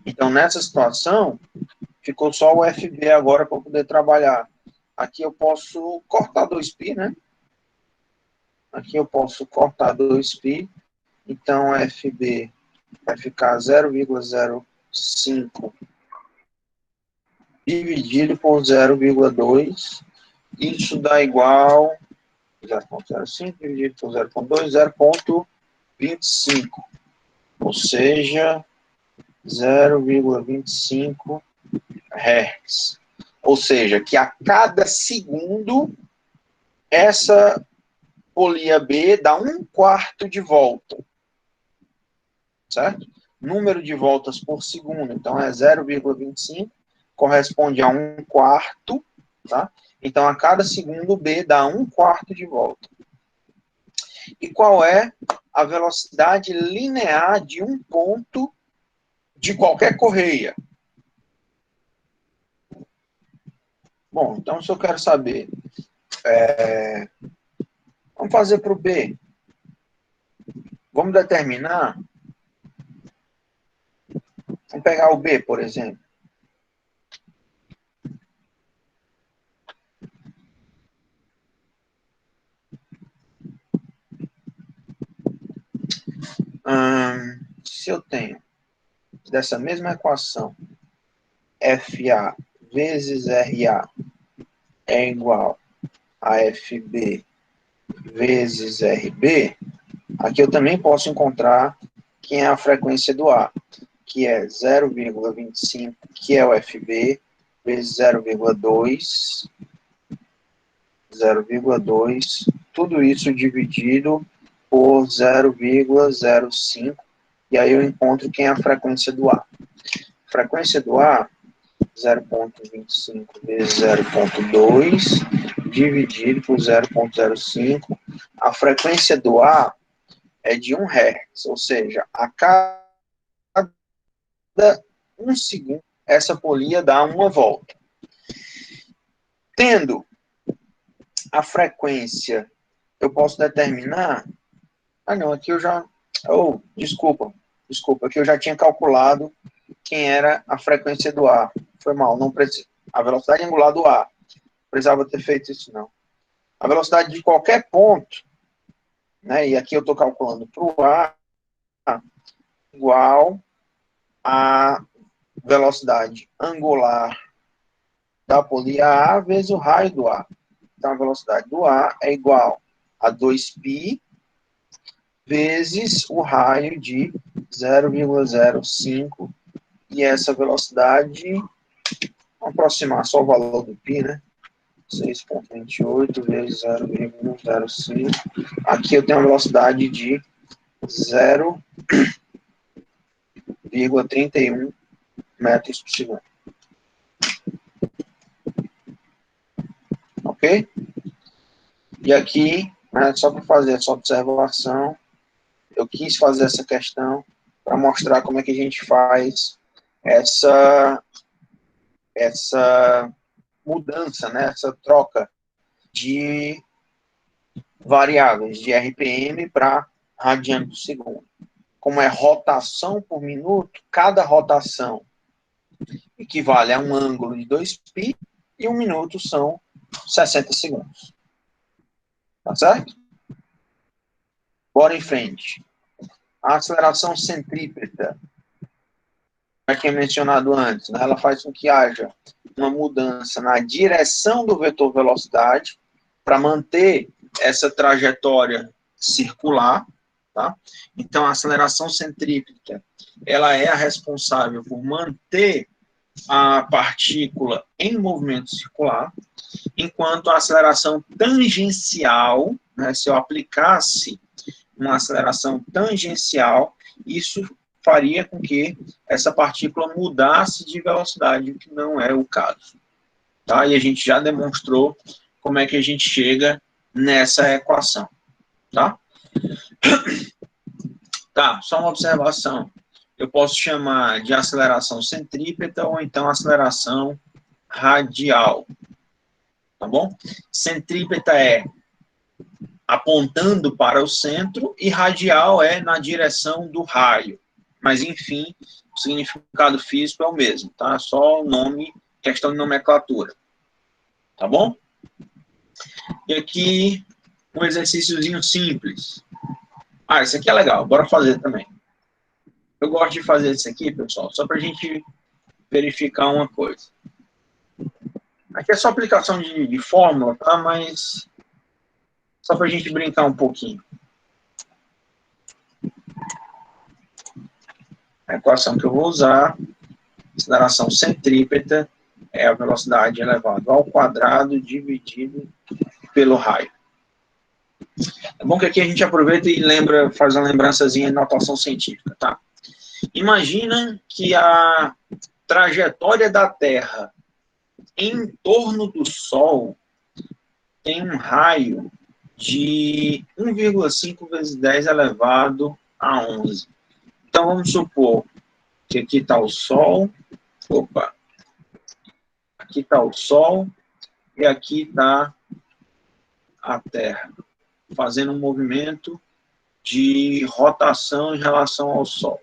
Então, nessa situação, ficou só o FB agora para poder trabalhar. Aqui eu posso cortar 2π, né? Aqui eu posso cortar 2π. Então, FB vai ficar 0,05 dividido por 0,2. Isso dá igual 0,05 dividido por 0,2, 0,25. Ou seja, 0,25 Hz. Ou seja, que a cada segundo, essa polia B dá 1/4 de volta. Certo? Número de voltas por segundo. Então, é 0,25, corresponde a 1/4, tá? Então, a cada segundo, B dá 1/4 de volta. E qual é a velocidade linear de um ponto de qualquer correia? Bom, então, se eu quero saber, vamos fazer para o B. Vamos determinar, vamos pegar o B, por exemplo. Se eu tenho dessa mesma equação FA vezes RA é igual a FB vezes RB, aqui eu também posso encontrar quem é a frequência do A, que é 0,25, que é o FB, vezes 0,2, tudo isso dividido por 0,05, e aí eu encontro quem é a frequência do A. Frequência do A, 0,25 vezes 0,2, dividido por 0,05. A frequência do A é de 1 Hz, ou seja, a cada 1 segundo, essa polia dá uma volta. Tendo a frequência, eu posso determinar... aqui eu já... desculpa, aqui eu já tinha calculado quem era a frequência do A. Foi mal, não precisa. A velocidade angular do A. Precisava ter feito isso, não. A velocidade de qualquer ponto, né, e aqui eu estou calculando para o A, igual a velocidade angular da polia A vezes o raio do A. Então, a velocidade do A é igual a 2π vezes o raio de 0,05. E essa velocidade, vamos aproximar só o valor do π, né? 6,28 vezes 0,05. Aqui eu tenho uma velocidade de 0,31 metros por segundo. Ok? E aqui, né, só para fazer essa observação, eu quis fazer essa questão para mostrar como é que a gente faz essa mudança, né, essa troca de variáveis de RPM para radiano por segundo. Como é rotação por minuto, cada rotação equivale a um ângulo de 2π e 1 minuto são 60 segundos. Tá certo? Bora em frente. A aceleração centrípeta, como é mencionado antes, né, ela faz com que haja uma mudança na direção do vetor velocidade para manter essa trajetória circular, tá? Então, a aceleração centrípeta, ela é a responsável por manter a partícula em movimento circular, enquanto a aceleração tangencial, né, se eu aplicasse uma aceleração tangencial, isso faria com que essa partícula mudasse de velocidade, o que não é o caso. Tá? E a gente já demonstrou como é que a gente chega nessa equação. Tá? Tá, só uma observação. Eu posso chamar de aceleração centrípeta ou então aceleração radial. Tá bom? Centrípeta é apontando para o centro e radial é na direção do raio. Mas, enfim, o significado físico é o mesmo, tá? Só o nome, questão de nomenclatura. Tá bom? E aqui, um exercíciozinho simples. Ah, esse aqui é legal, bora fazer também. Eu gosto de fazer isso aqui, pessoal, só para a gente verificar uma coisa. Aqui é só aplicação de fórmula, tá? Mas só para a gente brincar um pouquinho. A equação que eu vou usar, aceleração centrípeta, é a velocidade elevada ao quadrado dividido pelo raio. É bom que aqui a gente aproveita e lembra, faz uma lembrançazinha de notação científica, tá? Imagina que a trajetória da Terra em torno do Sol tem um raio de 1,5 vezes 10 elevado a 11. Então, vamos supor que aqui está o Sol, aqui está o Sol e aqui está a Terra, fazendo um movimento de rotação em relação ao Sol,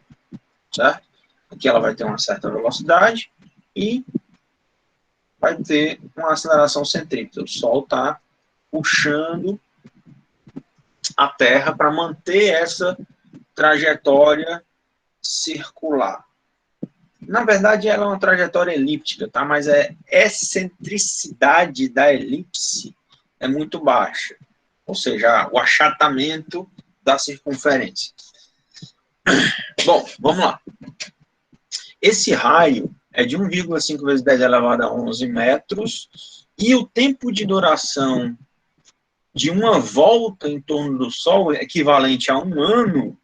certo? Aqui ela vai ter uma certa velocidade e vai ter uma aceleração centrípeta. O Sol está puxando a Terra para manter essa trajetória circular. Na verdade, ela é uma trajetória elíptica, tá? Mas a excentricidade da elipse é muito baixa. Ou seja, o achatamento da circunferência. Bom, vamos lá. Esse raio é de 1,5 vezes 10 elevado a 11 metros e o tempo de duração de uma volta em torno do Sol, equivalente a um ano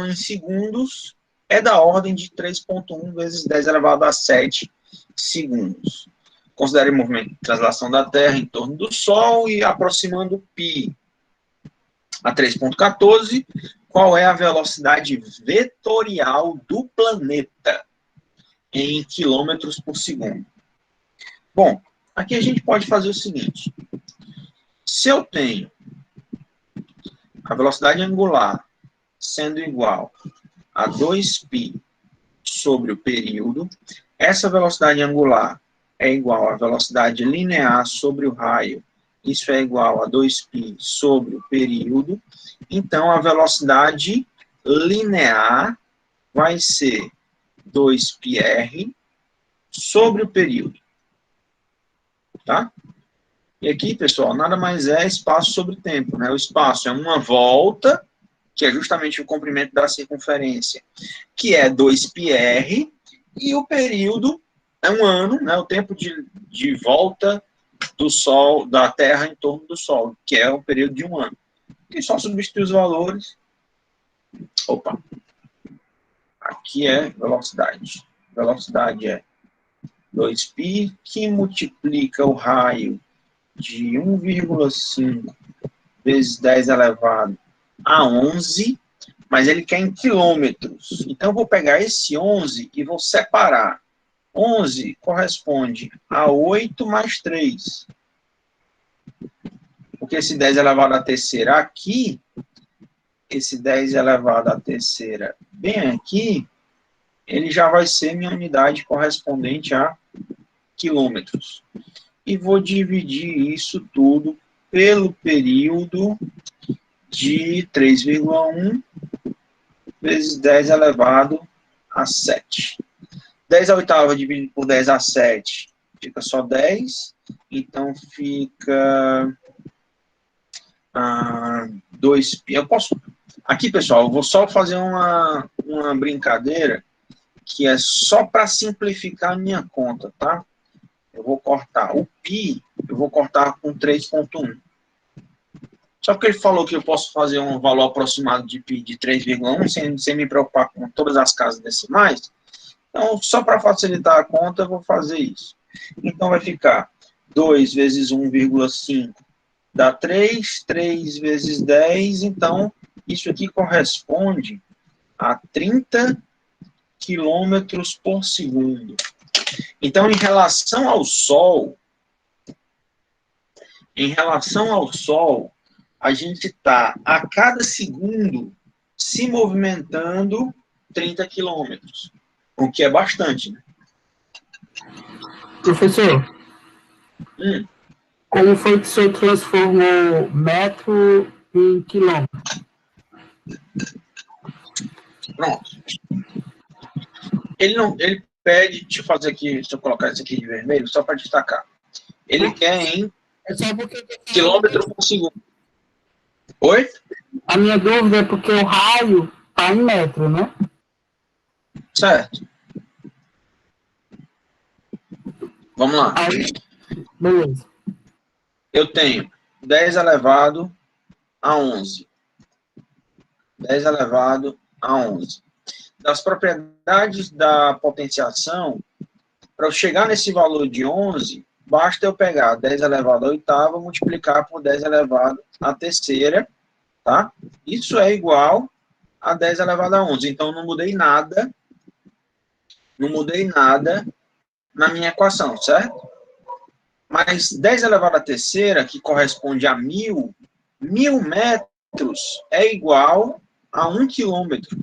em segundos, é da ordem de 3,1 vezes 10 elevado a 7 segundos. Considere o movimento de translação da Terra em torno do Sol e aproximando π a 3,14, qual é a velocidade vetorial do planeta em quilômetros por segundo. Bom, aqui a gente pode fazer o seguinte. Se eu tenho a velocidade angular sendo igual a 2π sobre o período, essa velocidade angular é igual à velocidade linear sobre o raio, isso é igual a 2π sobre o período, então a velocidade linear vai ser 2πr sobre o período. Tá? E aqui, pessoal, nada mais é espaço sobre tempo, né? O espaço é uma volta, que é justamente o comprimento da circunferência, que é 2πr, e o período é um ano, né? O tempo de volta do Sol, da Terra em torno do Sol, que é o período de um ano. E só substituir os valores. Opa! Aqui é velocidade. Velocidade é 2π, que multiplica o raio de 1,5 vezes 10 elevado a 11, mas ele quer em quilômetros. Então, eu vou pegar esse 11 e vou separar. 11 corresponde a 8 mais 3. Porque esse 10 elevado à terceira aqui, esse 10 elevado à terceira bem aqui, ele já vai ser minha unidade correspondente a quilômetros. E vou dividir isso tudo pelo período de 3,1 vezes 10 elevado a 7. 10 à oitava dividido por 10 a 7 fica só 10. Então fica 2π. Eu posso... Aqui, pessoal, eu vou só fazer uma brincadeira que é só para simplificar a minha conta, tá? Eu vou cortar o π, eu vou cortar com 3,1. Só porque ele falou que eu posso fazer um valor aproximado de π de 3,1 sem me preocupar com todas as casas decimais. Então, só para facilitar a conta, eu vou fazer isso. Então, vai ficar 2 vezes 1,5 dá 3, 3 vezes 10. Então, isso aqui corresponde a 30 quilômetros por segundo. Então, em relação ao Sol, a gente está a cada segundo se movimentando 30 quilômetros, o que é bastante, né? Professor, como foi que o senhor transformou metro em quilômetro? Pronto. Ele pede, deixa eu fazer aqui, deixa eu colocar isso aqui de vermelho, só para destacar. Ele quer em É só porque quilômetro por segundo. Oi? a minha dúvida é porque o raio está em metro, né? Certo. Vamos lá. Aí, beleza. Eu tenho 10 elevado a 11. 10 elevado a 11. Das propriedades da potenciação, para eu chegar nesse valor de 11, basta eu pegar 10 elevado à oitava, multiplicar por 10 elevado à terceira, tá? Isso é igual a 10 elevado a 11. Então, não mudei nada na minha equação, certo? Mas 10 elevado à terceira, que corresponde a 1.000 metros é igual a 1 quilômetro.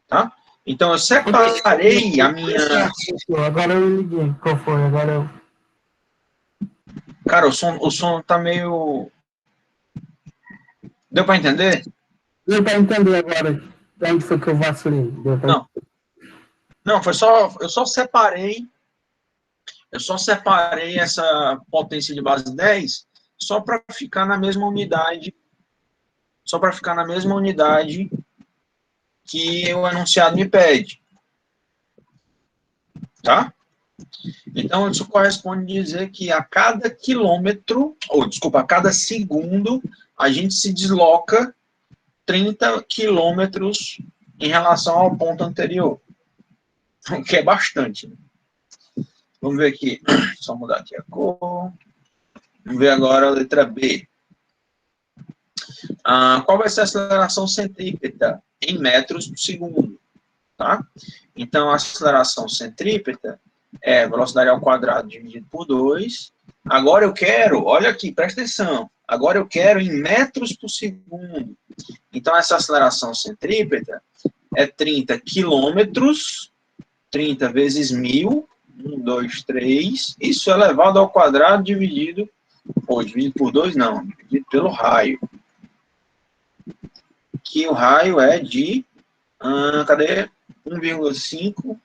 Tá? Então, eu separei a minha... Agora eu liguei. Qual foi? Agora eu... Cara, o som tá meio... Deu para entender? Deu para entender agora onde foi que eu vacilei. Não, foi só... Eu só separei essa potência de base 10 só para ficar na mesma unidade. Só para ficar na mesma unidade que o enunciado me pede. Tá? Então, isso corresponde a dizer que a cada quilômetro, a cada segundo, a gente se desloca 30 quilômetros em relação ao ponto anterior. O que é bastante. Vamos ver aqui. Só mudar aqui a cor. Vamos ver agora a letra B. Qual vai ser a aceleração centrípeta em metros por segundo? Tá? Então, a aceleração centrípeta é velocidade ao quadrado dividido por 2. Agora eu quero, olha aqui, presta atenção. Agora eu quero em metros por segundo. Então, essa aceleração centrípeta é 30 quilômetros, 30 vezes 1.000, 1, 2, 3. Isso elevado ao quadrado dividido por 2, não, dividido pelo raio. Que o raio é de, cadê? 1,5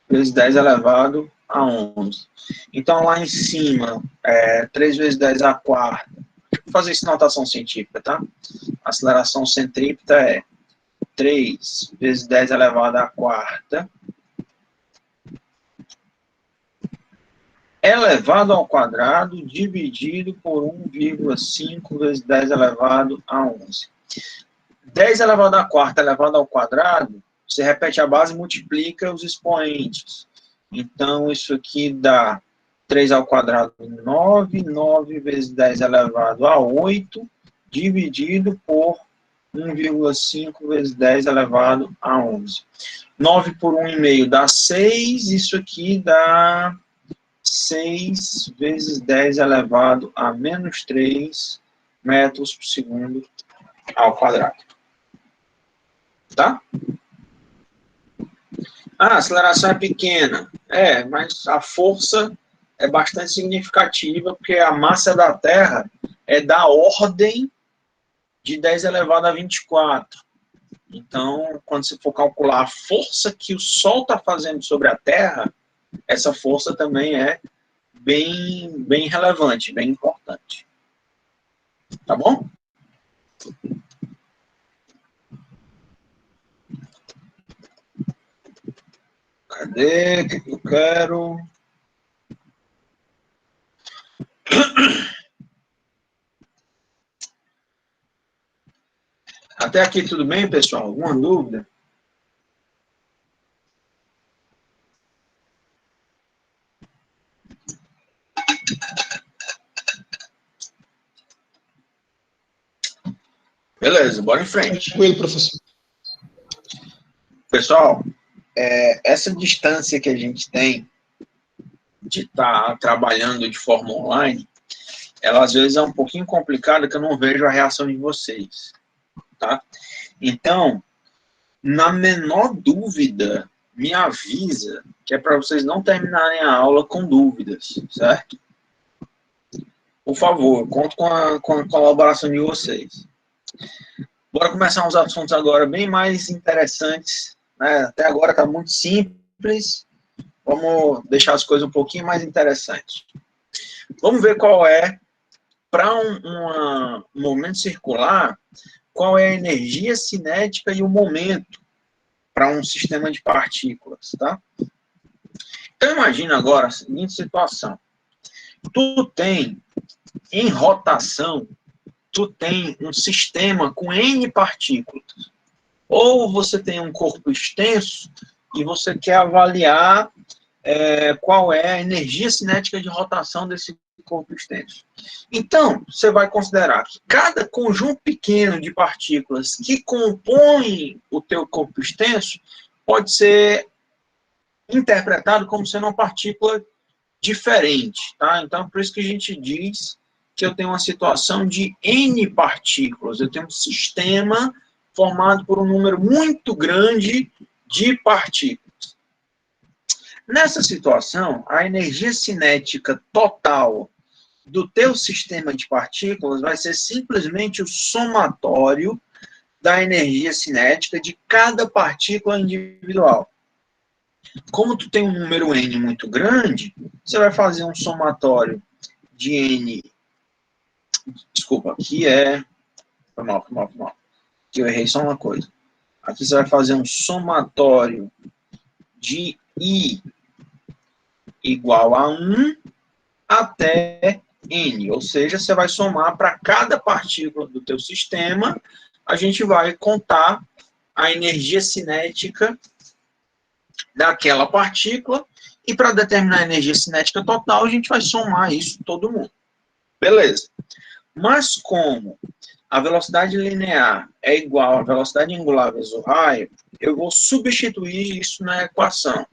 vezes 10 elevado a 11. Então, lá em cima, 3 vezes 10 a quarta. Vou fazer isso em notação científica, tá? A aceleração centrípeta é 3 vezes 10 elevado a quarta elevado ao quadrado dividido por 1,5 vezes 10 elevado a 11. 10 elevado à quarta elevado ao quadrado, você repete a base e multiplica os expoentes. Então, isso aqui dá 3 ao quadrado, 9. 9 vezes 10 elevado a 8, dividido por 1,5 vezes 10 elevado a 11. 9 por 1,5 dá 6. Isso aqui dá 6 vezes 10 elevado a menos 3 metros por segundo ao quadrado. Tá? A aceleração é pequena. Mas a força é bastante significativa, porque a massa da Terra é da ordem de 10 elevado a 24. Então, quando você for calcular a força que o Sol está fazendo sobre a Terra, essa força também é bem relevante, bem importante. Tá bom? Cadê? O que eu quero? Até aqui tudo bem, pessoal? Alguma dúvida? Beleza, bora em frente. Tranquilo, professor. Pessoal, essa distância que a gente tem de estar trabalhando de forma online, ela às vezes é um pouquinho complicada, que eu não vejo a reação de vocês, tá? Então, na menor dúvida, me avisa, que é para vocês não terminarem a aula com dúvidas, certo? Por favor, conto com a colaboração de vocês. Bora começar uns assuntos agora bem mais interessantes, né? Até agora está muito simples, vamos deixar as coisas um pouquinho mais interessantes. Vamos ver qual é, para um momento circular, qual é a energia cinética e o momento para um sistema de partículas, tá? Então, imagina agora a seguinte situação. Tu tem, em rotação, tu tem um sistema com N partículas. Ou você tem um corpo extenso e você quer avaliar qual é a energia cinética de rotação desse corpo extenso. Então, você vai considerar que cada conjunto pequeno de partículas que compõem o teu corpo extenso pode ser interpretado como sendo uma partícula diferente, tá? Então, por isso que a gente diz que eu tenho uma situação de N partículas. Eu tenho um sistema formado por um número muito grande de partículas. Nessa situação, a energia cinética total do teu sistema de partículas vai ser simplesmente o somatório da energia cinética de cada partícula individual. Como tu tem um número N muito grande, você vai fazer um somatório de N. Desculpa, aqui é. Foi mal. Aqui eu errei só uma coisa. Aqui você vai fazer um somatório de I igual a 1 até N. Ou seja, você vai somar para cada partícula do teu sistema, a gente vai contar a energia cinética daquela partícula, e para determinar a energia cinética total, a gente vai somar isso todo mundo. Beleza. Mas como a velocidade linear é igual à velocidade angular vezes o raio, eu vou substituir isso na equação.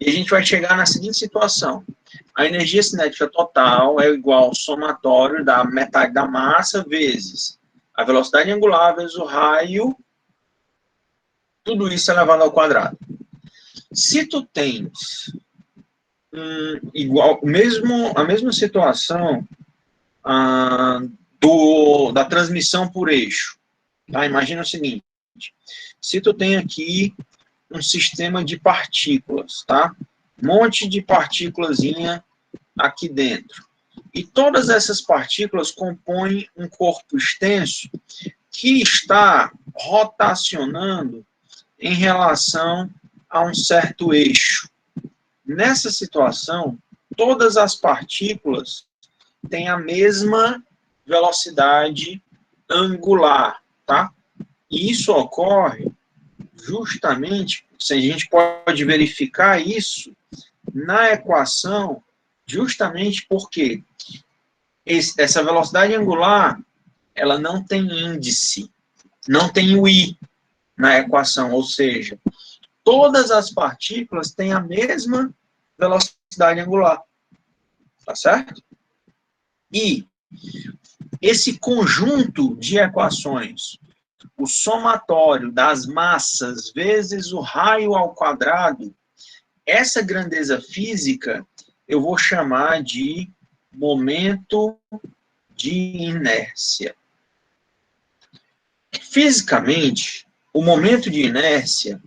E a gente vai chegar na seguinte situação. A energia cinética total é igual ao somatório da metade da massa vezes a velocidade angular vezes o raio, tudo isso elevado ao quadrado. Se tu tens a mesma situação da transmissão por eixo, tá? Imagina o seguinte, se tu tem aqui um sistema de partículas, tá? Um monte de partículazinha aqui dentro. E todas essas partículas compõem um corpo extenso que está rotacionando em relação a um certo eixo. Nessa situação, todas as partículas têm a mesma velocidade angular, tá? E isso ocorre justamente, se a gente pode verificar isso na equação, justamente porque essa velocidade angular, ela não tem índice, não tem o I na equação, ou seja, todas as partículas têm a mesma velocidade angular, tá certo? E esse conjunto de equações, o somatório das massas vezes o raio ao quadrado, essa grandeza física eu vou chamar de momento de inércia. Fisicamente, o momento de inércia,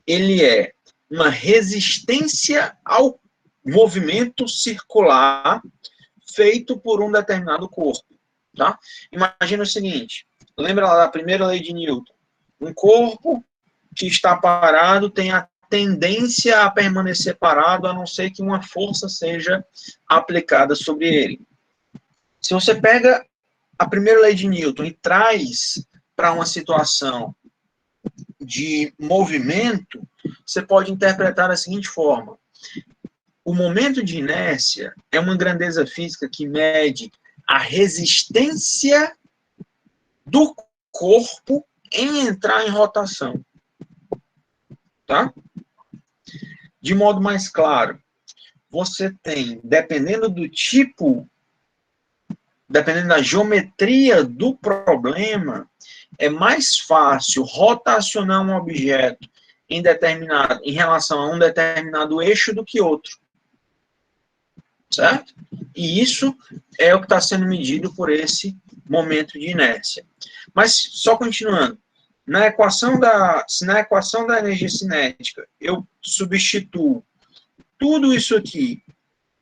ele é uma resistência ao movimento circular feito por um determinado corpo, tá? Imagina o seguinte, lembra lá da primeira lei de Newton? Um corpo que está parado tem a tendência a permanecer parado, a não ser que uma força seja aplicada sobre ele. Se você pega a primeira lei de Newton e traz para uma situação de movimento, você pode interpretar da seguinte forma: o momento de inércia é uma grandeza física que mede a resistência do corpo em entrar em rotação. Tá? De modo mais claro, você tem, dependendo do tipo, dependendo da geometria do problema, é mais fácil rotacionar um objeto em relação a um determinado eixo do que outro. Certo? E isso é o que está sendo medido por esse momento de inércia. Mas, só continuando, na equação da energia cinética, eu substituo tudo isso aqui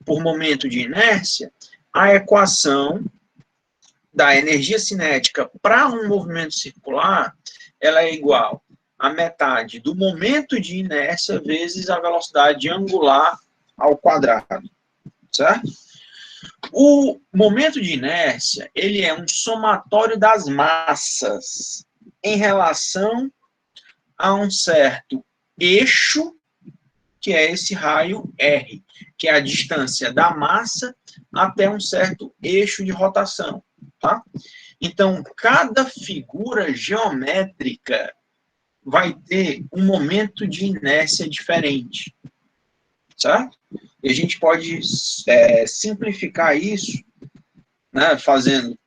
por momento de inércia, a equação da energia cinética para um movimento circular, ela é igual a metade do momento de inércia vezes a velocidade angular ao quadrado. Certo? O momento de inércia, ele é um somatório das massas em relação a um certo eixo, que é esse raio R, que é a distância da massa até um certo eixo de rotação, tá? Então, cada figura geométrica vai ter um momento de inércia diferente, certo? E a gente pode simplificar isso, né, fazendo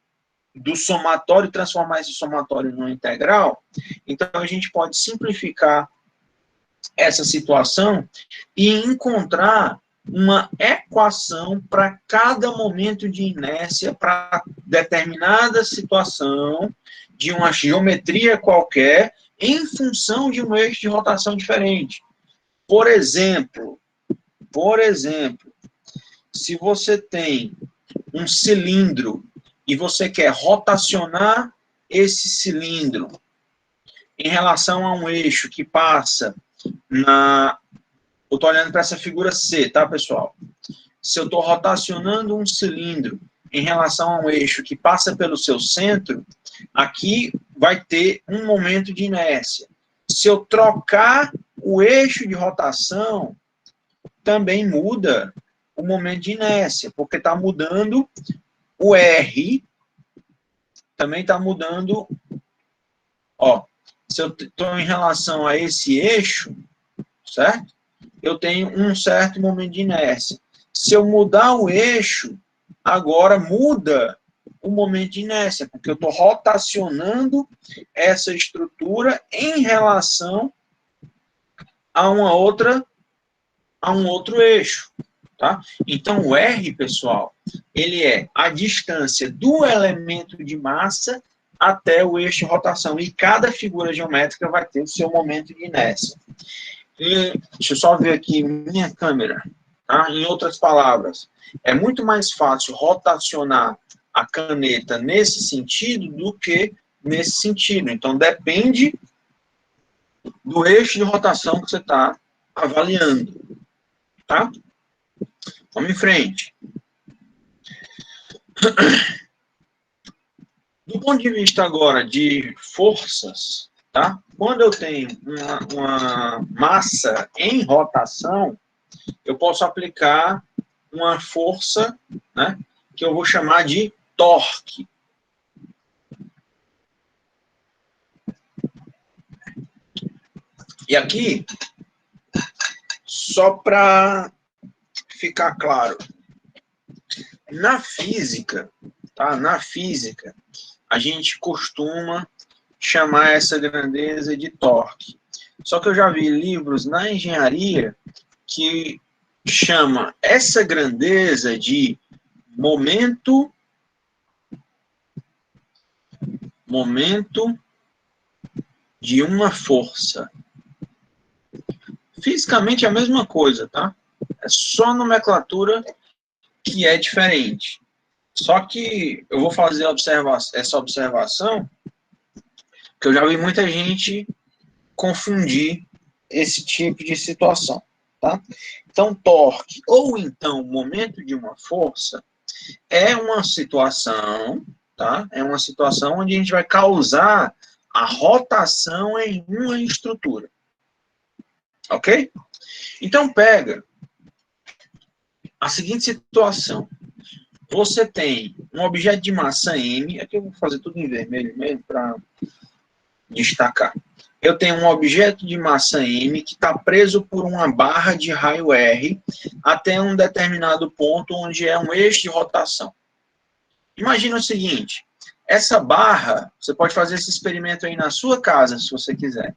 do somatório, transformar esse somatório numa integral. Então, a gente pode simplificar essa situação e encontrar uma equação para cada momento de inércia, para determinada situação de uma geometria qualquer, em função de um eixo de rotação diferente. Por exemplo, se você tem um cilindro e você quer rotacionar esse cilindro em relação a um eixo que passa na... Eu estou olhando para essa figura C, tá, pessoal? Se eu estou rotacionando um cilindro em relação a um eixo que passa pelo seu centro, aqui vai ter um momento de inércia. Se eu trocar o eixo de rotação, também muda o momento de inércia, porque está mudando o R, também está mudando, ó, se eu estou em relação a esse eixo, certo? Eu tenho um certo momento de inércia. Se eu mudar o eixo, agora muda o momento de inércia, porque eu estou rotacionando essa estrutura em relação a um outro eixo, tá? Então, o R, pessoal, ele é a distância do elemento de massa até o eixo de rotação. E cada figura geométrica vai ter o seu momento de inércia. E, deixa eu só ver aqui minha câmera. Tá? Em outras palavras, é muito mais fácil rotacionar a caneta nesse sentido do que nesse sentido. Então, depende do eixo de rotação que você está avaliando. Tá? Vamos em frente. Do ponto de vista agora de forças, tá? Quando eu tenho uma massa em rotação, eu posso aplicar uma força, né, que eu vou chamar de torque. E aqui, só para ficar claro, na física, tá? Na física, a gente costuma chamar essa grandeza de torque. Só que eu já vi livros na engenharia que chama essa grandeza de momento de uma força. Fisicamente é a mesma coisa, tá? É só a nomenclatura que é diferente. Só que eu vou fazer essa observação, que eu já vi muita gente confundir esse tipo de situação, tá? Então, torque, ou então momento de uma força, é uma situação, tá? É uma situação onde a gente vai causar a rotação em uma estrutura. Ok? Então, pega a seguinte situação. Você tem um objeto de massa M, aqui eu vou fazer tudo em vermelho mesmo para destacar. Eu tenho um objeto de massa M que está preso por uma barra de raio R até um determinado ponto onde é um eixo de rotação. Imagina o seguinte, essa barra, você pode fazer esse experimento aí na sua casa, se você quiser.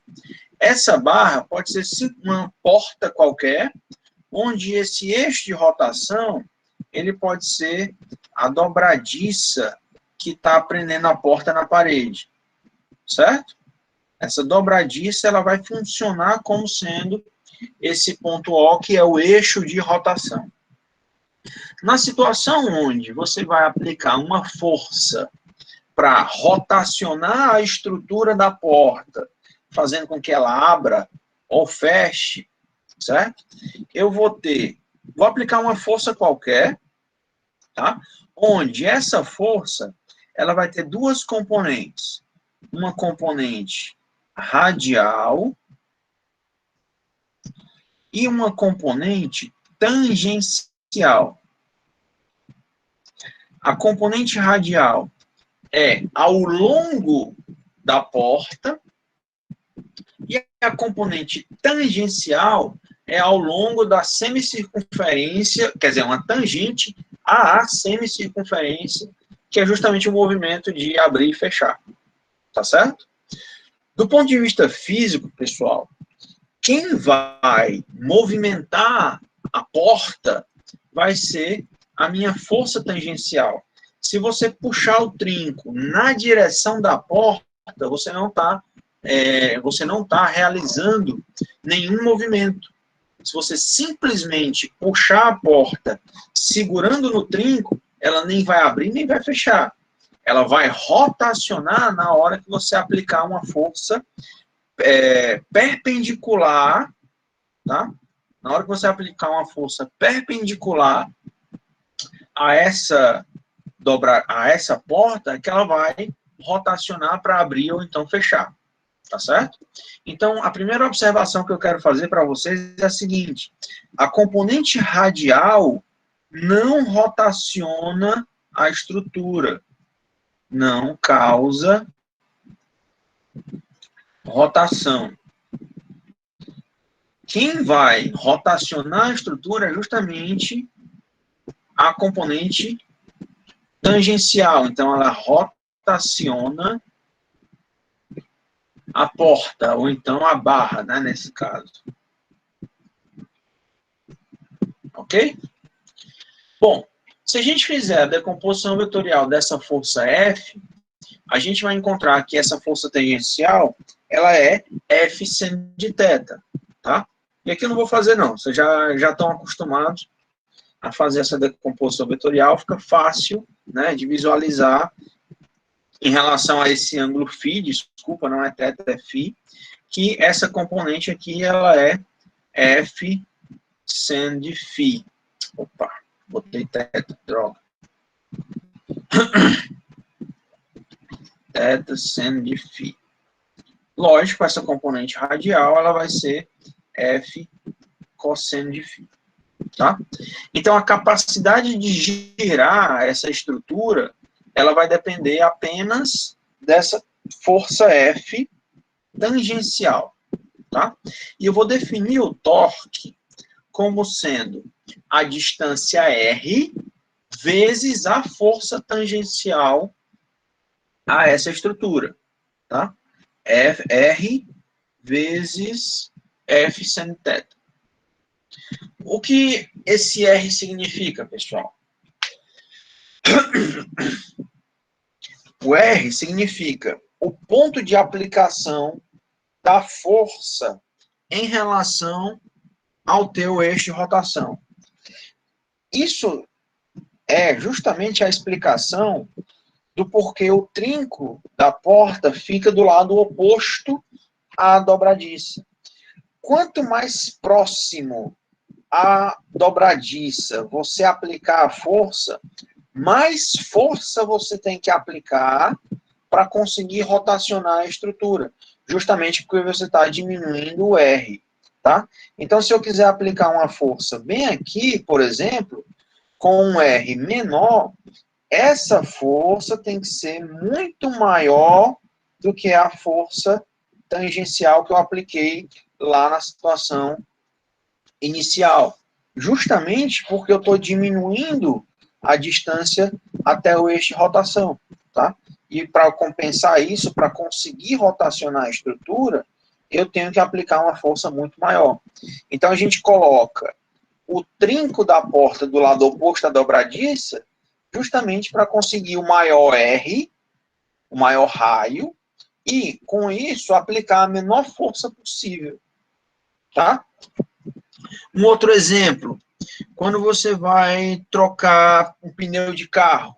Essa barra pode ser uma porta qualquer, onde esse eixo de rotação, ele pode ser a dobradiça que está prendendo a porta na parede, certo? Essa dobradiça, ela vai funcionar como sendo esse ponto O, que é o eixo de rotação. Na situação onde você vai aplicar uma força para rotacionar a estrutura da porta, fazendo com que ela abra ou feche, certo? Eu vou aplicar uma força qualquer, tá? Onde essa força, ela vai ter duas componentes. Uma componente radial e uma componente tangencial. A componente radial é ao longo da porta e a componente tangencial é ao longo da semicircunferência, quer dizer, uma tangente à semicircunferência, que é justamente o movimento de abrir e fechar. Tá certo? Do ponto de vista físico, pessoal, quem vai movimentar a porta vai ser a minha força tangencial. Se você puxar o trinco na direção da porta, você não está realizando nenhum movimento. Se você simplesmente puxar a porta segurando no trinco, ela nem vai abrir nem vai fechar. Ela vai rotacionar na hora que você aplicar uma força perpendicular, tá? Na hora que você aplicar uma força perpendicular a essa porta, que ela vai rotacionar para abrir ou então fechar, tá certo? Então, a primeira observação que eu quero fazer para vocês é a seguinte: a componente radial não rotaciona a estrutura, não causa rotação. Quem vai rotacionar a estrutura é justamente a componente tangencial. Então, ela rotaciona a porta, ou então a barra, né, nesse caso. Ok? Bom, se a gente fizer a decomposição vetorial dessa força F, a gente vai encontrar que essa força tangencial, ela é F seno de θ, tá? E aqui eu não vou fazer, não. Vocês já estão acostumados a fazer essa decomposição vetorial, fica fácil, né, de visualizar em relação a esse ângulo φ, desculpa, não é θ, é φ, que essa componente aqui, ela é F sen de φ. Opa, botei θ, droga. Θ sen de φ. Lógico, essa componente radial, ela vai ser F cosseno de φ. Tá? Então, a capacidade de girar essa estrutura, ela vai depender apenas dessa força F tangencial. Tá? E eu vou definir o torque como sendo a distância R vezes a força tangencial a essa estrutura. Tá? R vezes F sin θ. O que esse R significa, pessoal? O R significa o ponto de aplicação da força em relação ao teu eixo de rotação. Isso é justamente a explicação do porquê o trinco da porta fica do lado oposto à dobradiça. quanto mais próximo à dobradiça você aplicar a força, mais força você tem que aplicar para conseguir rotacionar a estrutura, justamente porque você está diminuindo o R, tá? Então, se eu quiser aplicar uma força bem aqui, por exemplo, com um R menor, essa força tem que ser muito maior do que a força tangencial que eu apliquei lá na situação inicial. Justamente porque eu estou diminuindo a distância até o eixo de rotação, tá? E para compensar isso, para conseguir rotacionar a estrutura, eu tenho que aplicar uma força muito maior. Então, a gente coloca o trinco da porta do lado oposto da dobradiça, justamente para conseguir o maior R, o maior raio, e, com isso, aplicar a menor força possível, tá? Um outro exemplo, quando você vai trocar um pneu de carro,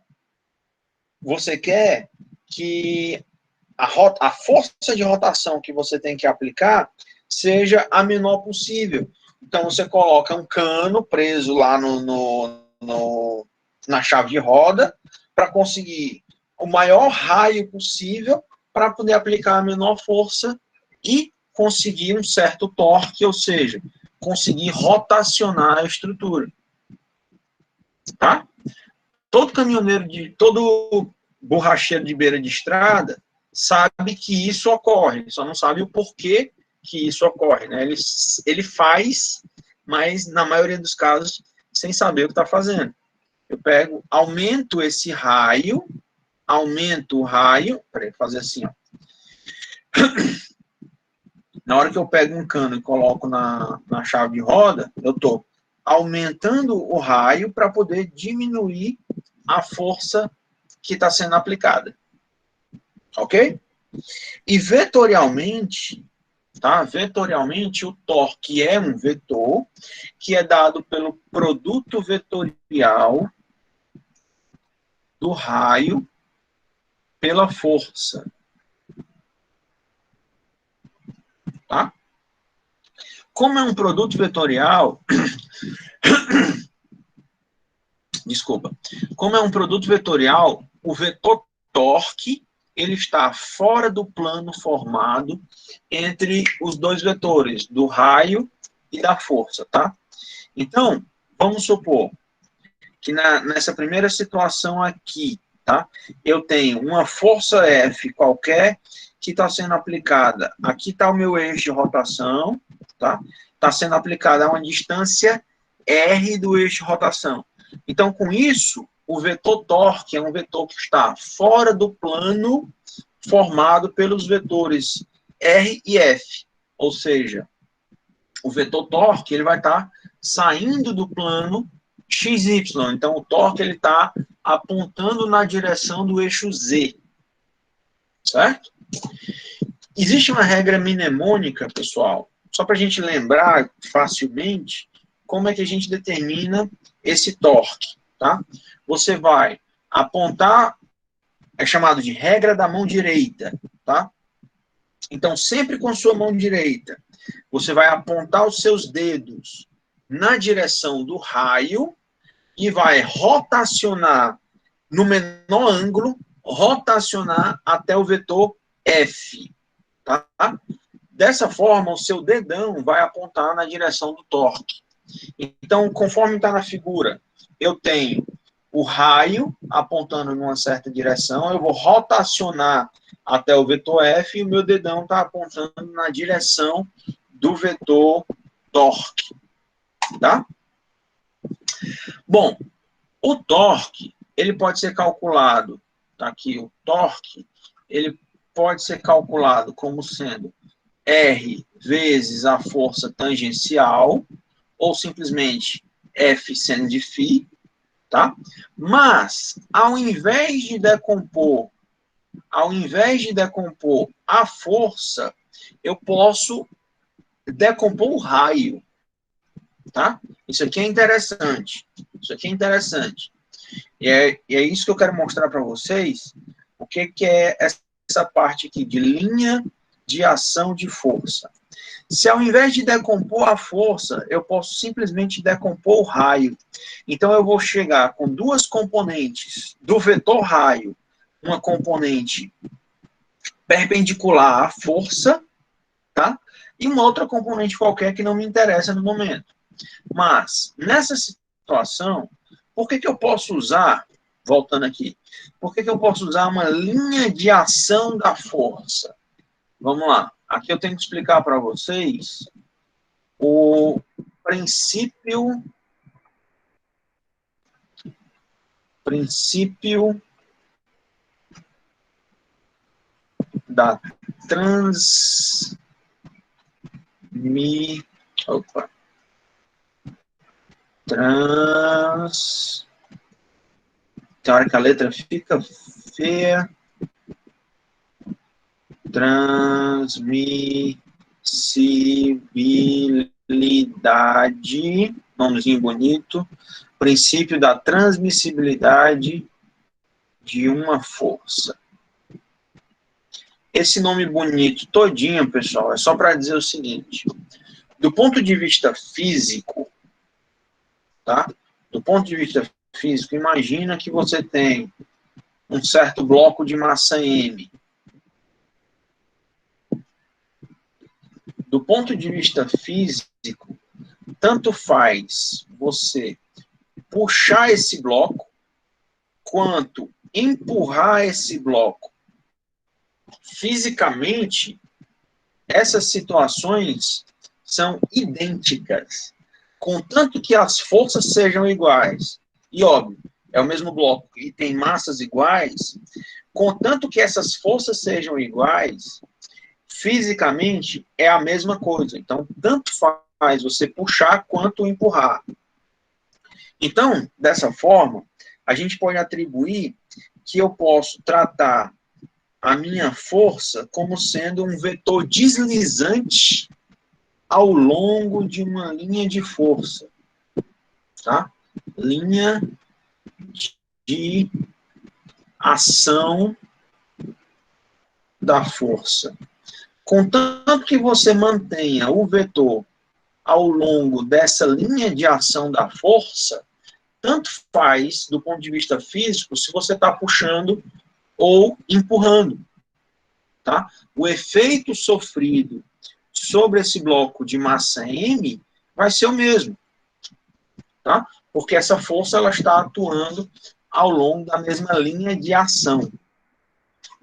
você quer que a força de rotação que você tem que aplicar seja a menor possível. Então, você coloca um cano preso lá na chave de roda para conseguir o maior raio possível para poder aplicar a menor força e conseguir um certo torque, ou seja, conseguir rotacionar a estrutura. Tá? Todo caminhoneiro, todo borracheiro de beira de estrada sabe que isso ocorre, só não sabe o porquê que isso ocorre, né? Ele faz, mas na maioria dos casos, sem saber o que está fazendo. Eu pego, aumento esse raio, aumento o raio, peraí, fazer assim, ó. Na hora que eu pego um cano e coloco na chave de roda, eu estou aumentando o raio para poder diminuir a força que está sendo aplicada. Ok? E vetorialmente, tá? Vetorialmente, o torque é um vetor que é dado pelo produto vetorial do raio pela força. Tá? Como é um produto vetorial, desculpa, como é um produto vetorial, o vetor torque, ele está fora do plano formado entre os dois vetores, do raio e da força, tá? Então, vamos supor que nessa primeira situação aqui, tá? Eu tenho uma força F qualquer que está sendo aplicada. Aqui está o meu eixo de rotação, tá? Está sendo aplicada a uma distância R do eixo de rotação. Então, com isso, o vetor torque é um vetor que está fora do plano formado pelos vetores R e F. Ou seja, o vetor torque ele vai estar saindo do plano XY. Então, o torque ele está apontando na direção do eixo Z. Certo? Existe uma regra mnemônica, pessoal, só para a gente lembrar facilmente como é que a gente determina esse torque. Tá? Você vai apontar, é chamado de regra da mão direita. Tá? Então, sempre com sua mão direita, você vai apontar os seus dedos na direção do raio e vai rotacionar no menor ângulo, rotacionar até o vetor F. Tá? Dessa forma, o seu dedão vai apontar na direção do torque. Então, conforme está na figura, eu tenho o raio apontando numa certa direção, eu vou rotacionar até o vetor F e o meu dedão está apontando na direção do vetor torque. Tá? Bom, o torque, ele pode ser calculado, tá aqui o torque, ele pode ser calculado como sendo R vezes a força tangencial, ou simplesmente F seno de φ, tá? Mas, ao invés de decompor a força, eu posso decompor o raio, tá? Isso aqui é interessante. E é isso que eu quero mostrar para vocês, o que é essa parte aqui de linha de ação de força. Se ao invés de decompor a força, eu posso simplesmente decompor o raio. Então, eu vou chegar com duas componentes do vetor raio, uma componente perpendicular à força, tá? E uma outra componente qualquer que não me interessa no momento. Mas, nessa situação, por que eu posso usar, voltando aqui, por que eu posso usar uma linha de ação da força? Vamos lá. Aqui eu tenho que explicar para vocês o princípio da opa, tem hora que a letra fica feia. Transmissibilidade, nomezinho bonito, princípio da transmissibilidade de uma força. Esse nome bonito todinho, pessoal, é só para dizer o seguinte: do ponto de vista físico, tá? Do ponto de vista físico, imagina que você tem um certo bloco de massa M. Do ponto de vista físico, tanto faz você puxar esse bloco, quanto empurrar esse bloco. Fisicamente, essas situações são idênticas, contanto que as forças sejam iguais. E, óbvio, é o mesmo bloco e tem massas iguais, contanto que essas forças sejam iguais, fisicamente é a mesma coisa. Então, tanto faz você puxar quanto empurrar. Então, dessa forma, a gente pode atribuir que eu posso tratar a minha força como sendo um vetor deslizante ao longo de uma linha de força. Tá? Linha de ação da força. Contanto que você mantenha o vetor ao longo dessa linha de ação da força, tanto faz, do ponto de vista físico, se você está puxando ou empurrando. Tá? O efeito sofrido sobre esse bloco de massa M vai ser o mesmo. Tá? Porque essa força ela está atuando ao longo da mesma linha de ação.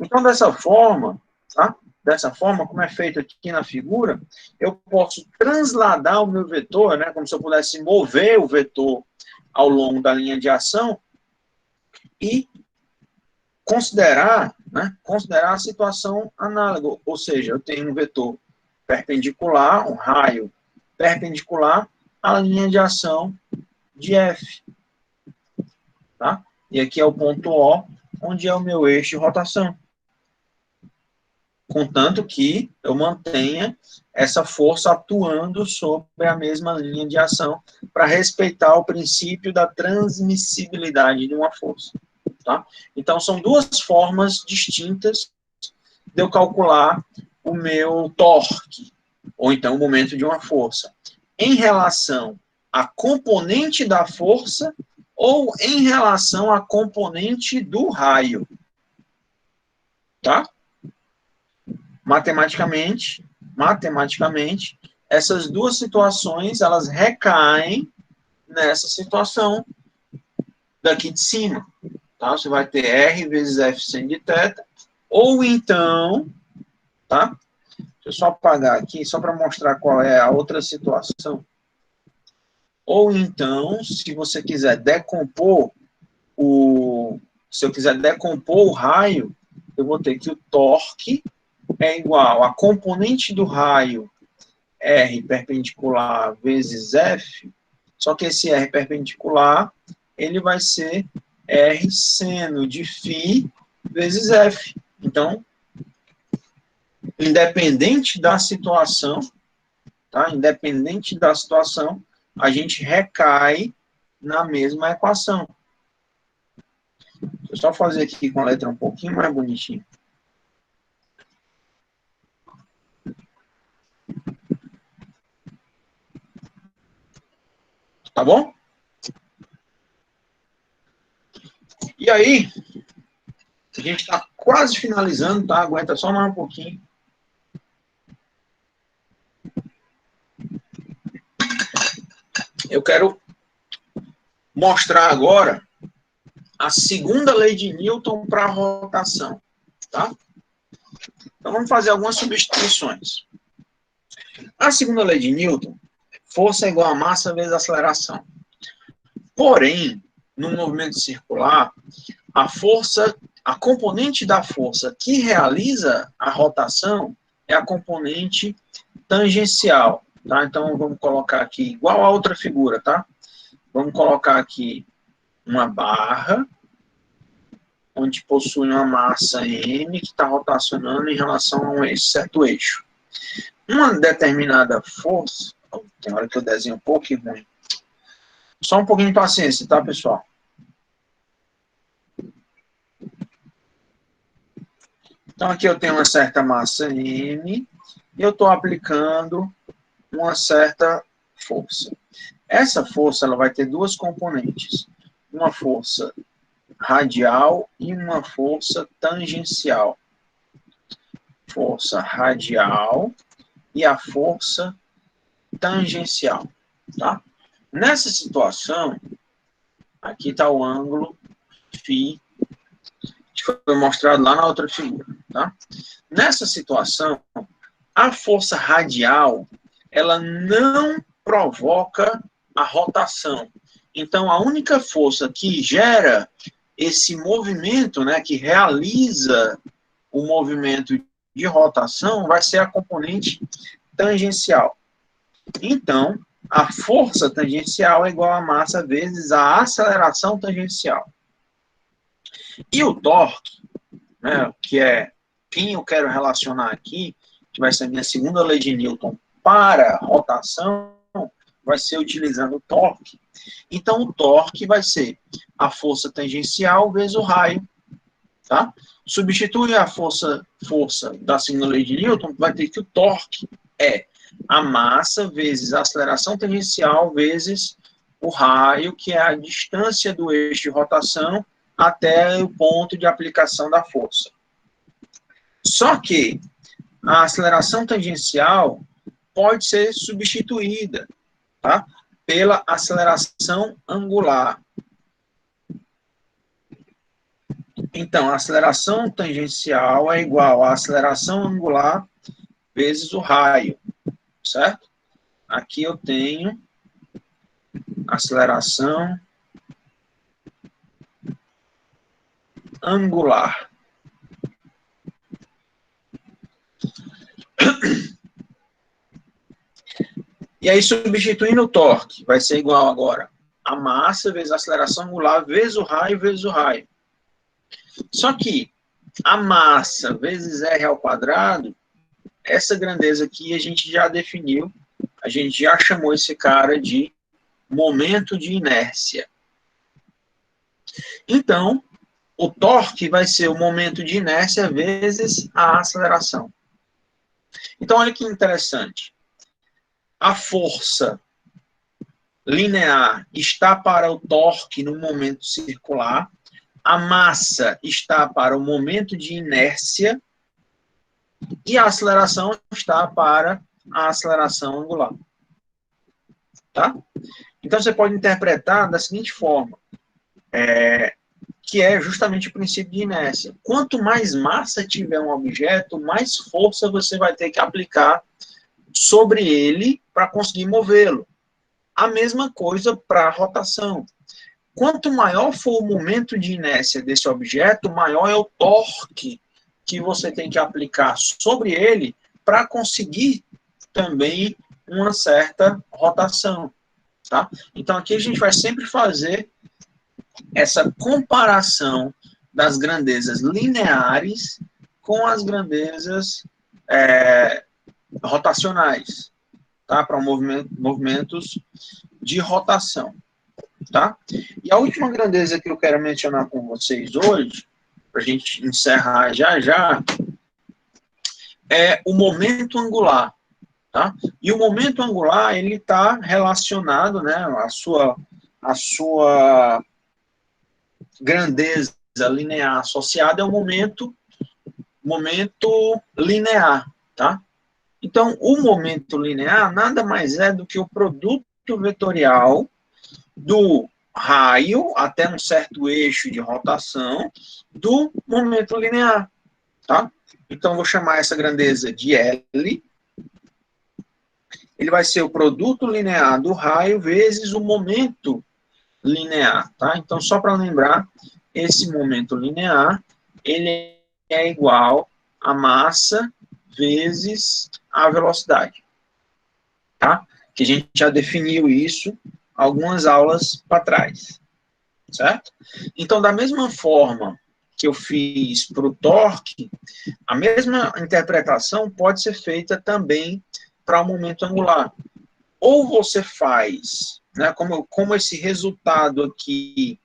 Então, dessa forma, tá? Dessa forma, como é feito aqui na figura, eu posso transladar o meu vetor, né, como se eu pudesse mover o vetor ao longo da linha de ação e considerar a situação análoga. Ou seja, eu tenho um vetor perpendicular, um raio perpendicular à linha de ação de F. Tá? E aqui é o ponto O, onde é o meu eixo de rotação. Contanto que eu mantenha essa força atuando sobre a mesma linha de ação para respeitar o princípio da transmissibilidade de uma força. Tá? Então, são duas formas distintas de eu calcular o meu torque, ou então o momento de uma força, em relação à componente da força ou em relação à componente do raio. Tá? Matematicamente, essas duas situações, elas recaem nessa situação daqui de cima. Tá? Você vai ter R vezes F sem de θ, ou então, tá? Deixa eu só apagar aqui, só para mostrar qual é a outra situação. Ou então, se você quiser decompor se eu quiser decompor o raio, eu vou ter que o torque é igual a componente do raio R perpendicular vezes F, só que esse R perpendicular, ele vai ser R seno de φ vezes F. Então, independente da situação, tá? Independente da situação, a gente recai na mesma equação. Deixa eu só fazer aqui com a letra um pouquinho mais bonitinha. Tá bom? E aí, a gente está quase finalizando, tá? Aguenta só mais um pouquinho. Eu quero mostrar agora a segunda lei de Newton para a rotação, tá? Então, vamos fazer algumas substituições. A segunda lei de Newton, força é igual a massa vezes aceleração. Porém, no movimento circular, a componente da força que realiza a rotação é a componente tangencial, tá? Então, vamos colocar aqui, igual a outra figura, tá? Vamos colocar aqui uma barra, onde possui uma massa M que está rotacionando em relação a um certo eixo. Uma determinada força, tem hora que eu desenho um pouco ruim. Só um pouquinho de paciência, tá, pessoal? Então, aqui eu tenho uma certa massa M e eu estou aplicando uma certa força. Essa força ela vai ter duas componentes. Uma força radial e uma força tangencial. Força radial e a força tangencial, tá? Nessa situação, aqui está o ângulo φ, que foi mostrado lá na outra figura, tá? Nessa situação, a força radial, ela não provoca a rotação. Então, a única força que gera esse movimento, né, que realiza o movimento de rotação, vai ser a componente tangencial. Então, a força tangencial é igual a massa vezes a aceleração tangencial. E o torque, né, que é quem eu quero relacionar aqui, que vai ser a minha segunda lei de Newton para rotação, vai ser utilizando o torque. Então, o torque vai ser a força tangencial vezes o raio, tá? Substitui a força da segunda lei de Newton, vai ter que o torque é a massa vezes a aceleração tangencial vezes o raio, que é a distância do eixo de rotação até o ponto de aplicação da força. Só que a aceleração tangencial pode ser substituída, tá, pela aceleração angular. Então, a aceleração tangencial é igual à aceleração angular vezes o raio, certo? Aqui eu tenho aceleração angular. E aí, substituindo o torque, vai ser igual agora a massa vezes a aceleração angular vezes o raio vezes o raio. Só que a massa vezes R ao quadrado, essa grandeza aqui a gente já definiu, a gente já chamou esse cara de momento de inércia. Então, o torque vai ser o momento de inércia vezes a aceleração. Então, olha que interessante. A força linear está para o torque no momento circular, a massa está para o momento de inércia e a aceleração está para a aceleração angular. Tá? Então, você pode interpretar da seguinte forma, que é justamente o princípio de inércia. Quanto mais massa tiver um objeto, mais força você vai ter que aplicar sobre ele para conseguir movê-lo. A mesma coisa para a rotação. Quanto maior for o momento de inércia desse objeto, maior é o torque que você tem que aplicar sobre ele para conseguir também uma certa rotação. Tá? Então, aqui a gente vai sempre fazer essa comparação das grandezas lineares com as grandezas rotacionais, tá? Para movimentos de rotação. Tá? E a última grandeza que eu quero mencionar com vocês hoje, para a gente encerrar já, é o momento angular. tá? E o momento angular, ele está relacionado, né, a sua grandeza linear associada ao momento linear, tá? Então, o momento linear nada mais é do que o produto vetorial do raio até um certo eixo de rotação do momento linear, tá? Então, vou chamar essa grandeza de L. Ele vai ser o produto linear do raio vezes o momento linear, tá? Então, só para lembrar, esse momento linear, ele é igual a massa vezes a velocidade, tá? Que a gente já definiu isso algumas aulas para trás, certo? Então, da mesma forma que eu fiz para o torque, a mesma interpretação pode ser feita também para o momento angular. Ou você faz, né, como esse resultado aqui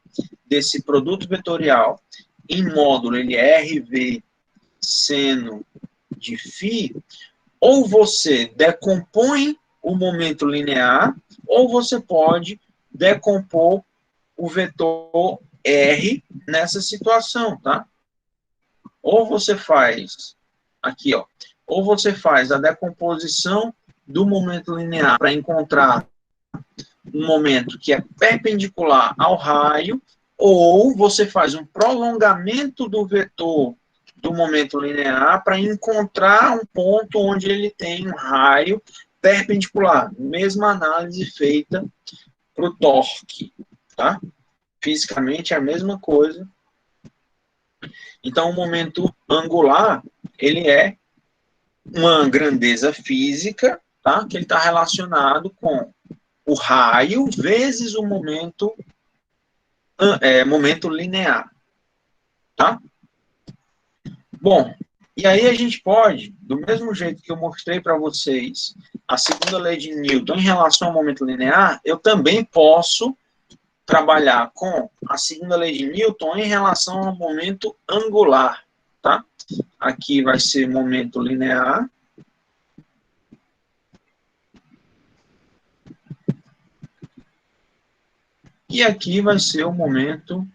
desse produto vetorial em módulo, ele é RV seno de φ, ou você decompõe o momento linear, ou você pode decompor o vetor R nessa situação, tá? Ou você faz, aqui, ó, ou você faz a decomposição do momento linear para encontrar um momento que é perpendicular ao raio, ou você faz um prolongamento do vetor do momento linear para encontrar um ponto onde ele tem um raio perpendicular. Mesma análise feita para o torque, tá? Fisicamente é a mesma coisa. Então, o momento angular, ele é uma grandeza física, tá? Que ele está relacionado com o raio vezes o momento linear, tá? Bom, e aí a gente pode, do mesmo jeito que eu mostrei para vocês a segunda lei de Newton em relação ao momento linear, eu também posso trabalhar com a segunda lei de Newton em relação ao momento angular, tá? Aqui vai ser momento linear. E aqui vai ser o momento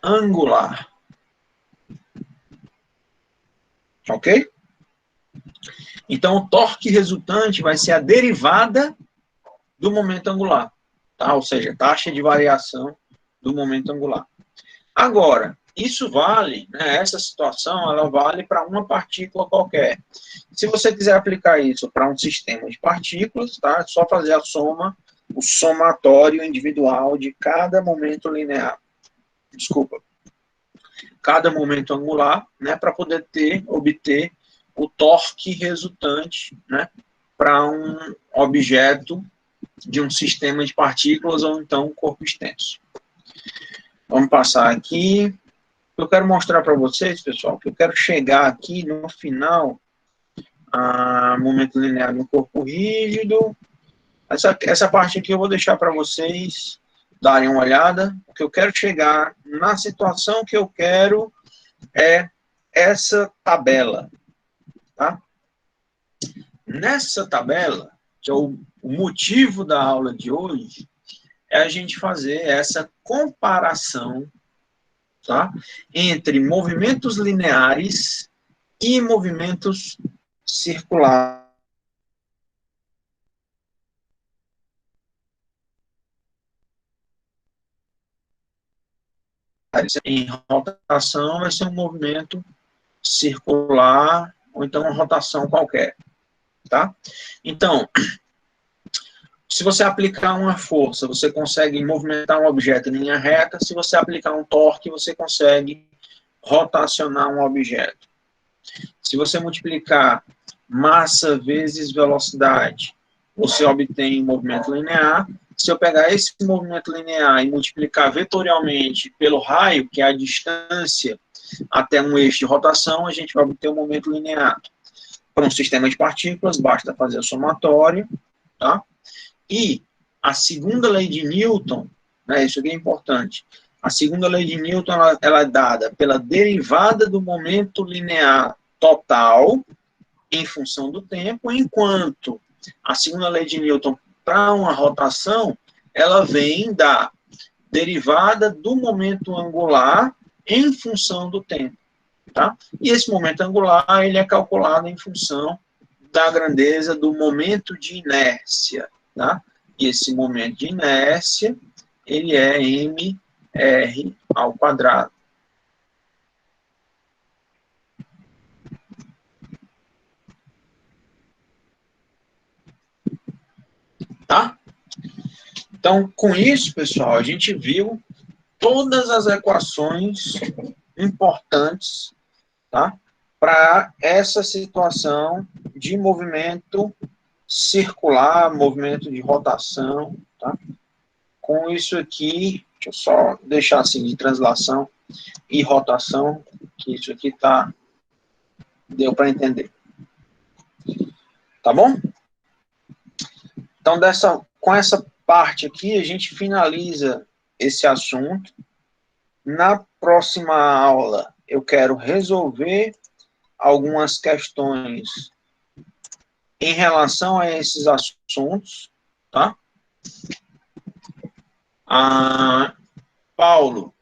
angular. Ok? Então, o torque resultante vai ser a derivada do momento angular, tá? Ou seja, taxa de variação do momento angular. Agora, isso vale, né, essa situação, ela vale para uma partícula qualquer. Se você quiser aplicar isso para um sistema de partículas, tá? É só fazer a soma, o somatório individual de cada momento linear. Desculpa. Cada momento angular, né, para poder obter o torque resultante, né, para um objeto de um sistema de partículas ou então um corpo extenso. Vamos passar aqui. Eu quero mostrar para vocês, pessoal, que eu quero chegar aqui no final, momento linear no corpo rígido. Essa parte aqui eu vou deixar para vocês darem uma olhada, porque eu quero chegar na situação que eu quero é essa tabela, tá? Nessa tabela, que é o motivo da aula de hoje, é a gente fazer essa comparação, tá? Entre movimentos lineares e movimentos circulares. Em rotação vai ser um movimento circular ou então uma rotação qualquer, tá? Então, se você aplicar uma força, você consegue movimentar um objeto em linha reta. Se você aplicar um torque, você consegue rotacionar um objeto. Se você multiplicar massa vezes velocidade, você obtém um movimento linear. Se eu pegar esse movimento linear e multiplicar vetorialmente pelo raio, que é a distância até um eixo de rotação, a gente vai obter um momento linear. Para um sistema de partículas, basta fazer o somatório, tá? E a segunda lei de Newton, né, isso aqui é importante, a segunda lei de Newton ela é dada pela derivada do momento linear total em função do tempo, enquanto a segunda lei de Newton, para uma rotação, ela vem da derivada do momento angular em função do tempo, tá? E esse momento angular, ele é calculado em função da grandeza do momento de inércia, tá? E esse momento de inércia, ele é mr ao quadrado. Tá? Então, com isso, pessoal, a gente viu todas as equações importantes, tá? Para essa situação de movimento circular, movimento de rotação, tá? Com isso aqui, deixa eu só deixar assim de translação e rotação, que isso aqui tá, deu para entender. Tá bom? Então, com essa parte aqui, a gente finaliza esse assunto. Na próxima aula, eu quero resolver algumas questões em relação a esses assuntos, tá? Paulo,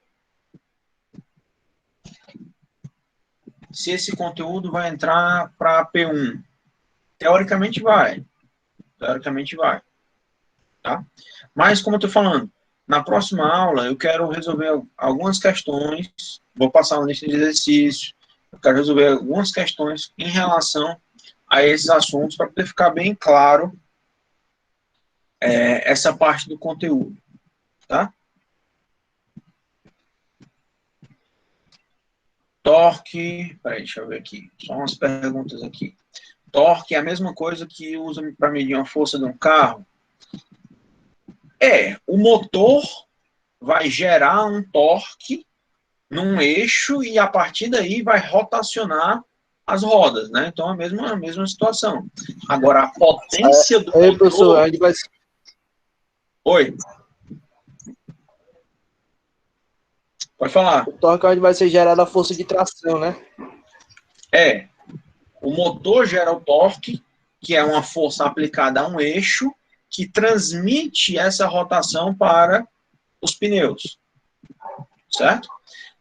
se esse conteúdo vai entrar para a P1, teoricamente vai. Teoricamente vai. Tá? Mas, como eu estou falando, na próxima aula eu quero resolver algumas questões, vou passar uma lista de exercícios, eu quero resolver algumas questões em relação a esses assuntos, para poder ficar bem claro essa parte do conteúdo. Tá? Torque, peraí, deixa eu ver aqui, só umas perguntas aqui. Torque é a mesma coisa que usa para medir uma força de um carro? O motor vai gerar um torque num eixo e a partir daí vai rotacionar as rodas, né? Então, a mesma situação. Agora, a potência do motor... Professor, a gente vai... Oi. Pode falar. O torque vai ser gerado a força de tração, né? O motor gera o torque, que é uma força aplicada a um eixo, que transmite essa rotação para os pneus. Certo?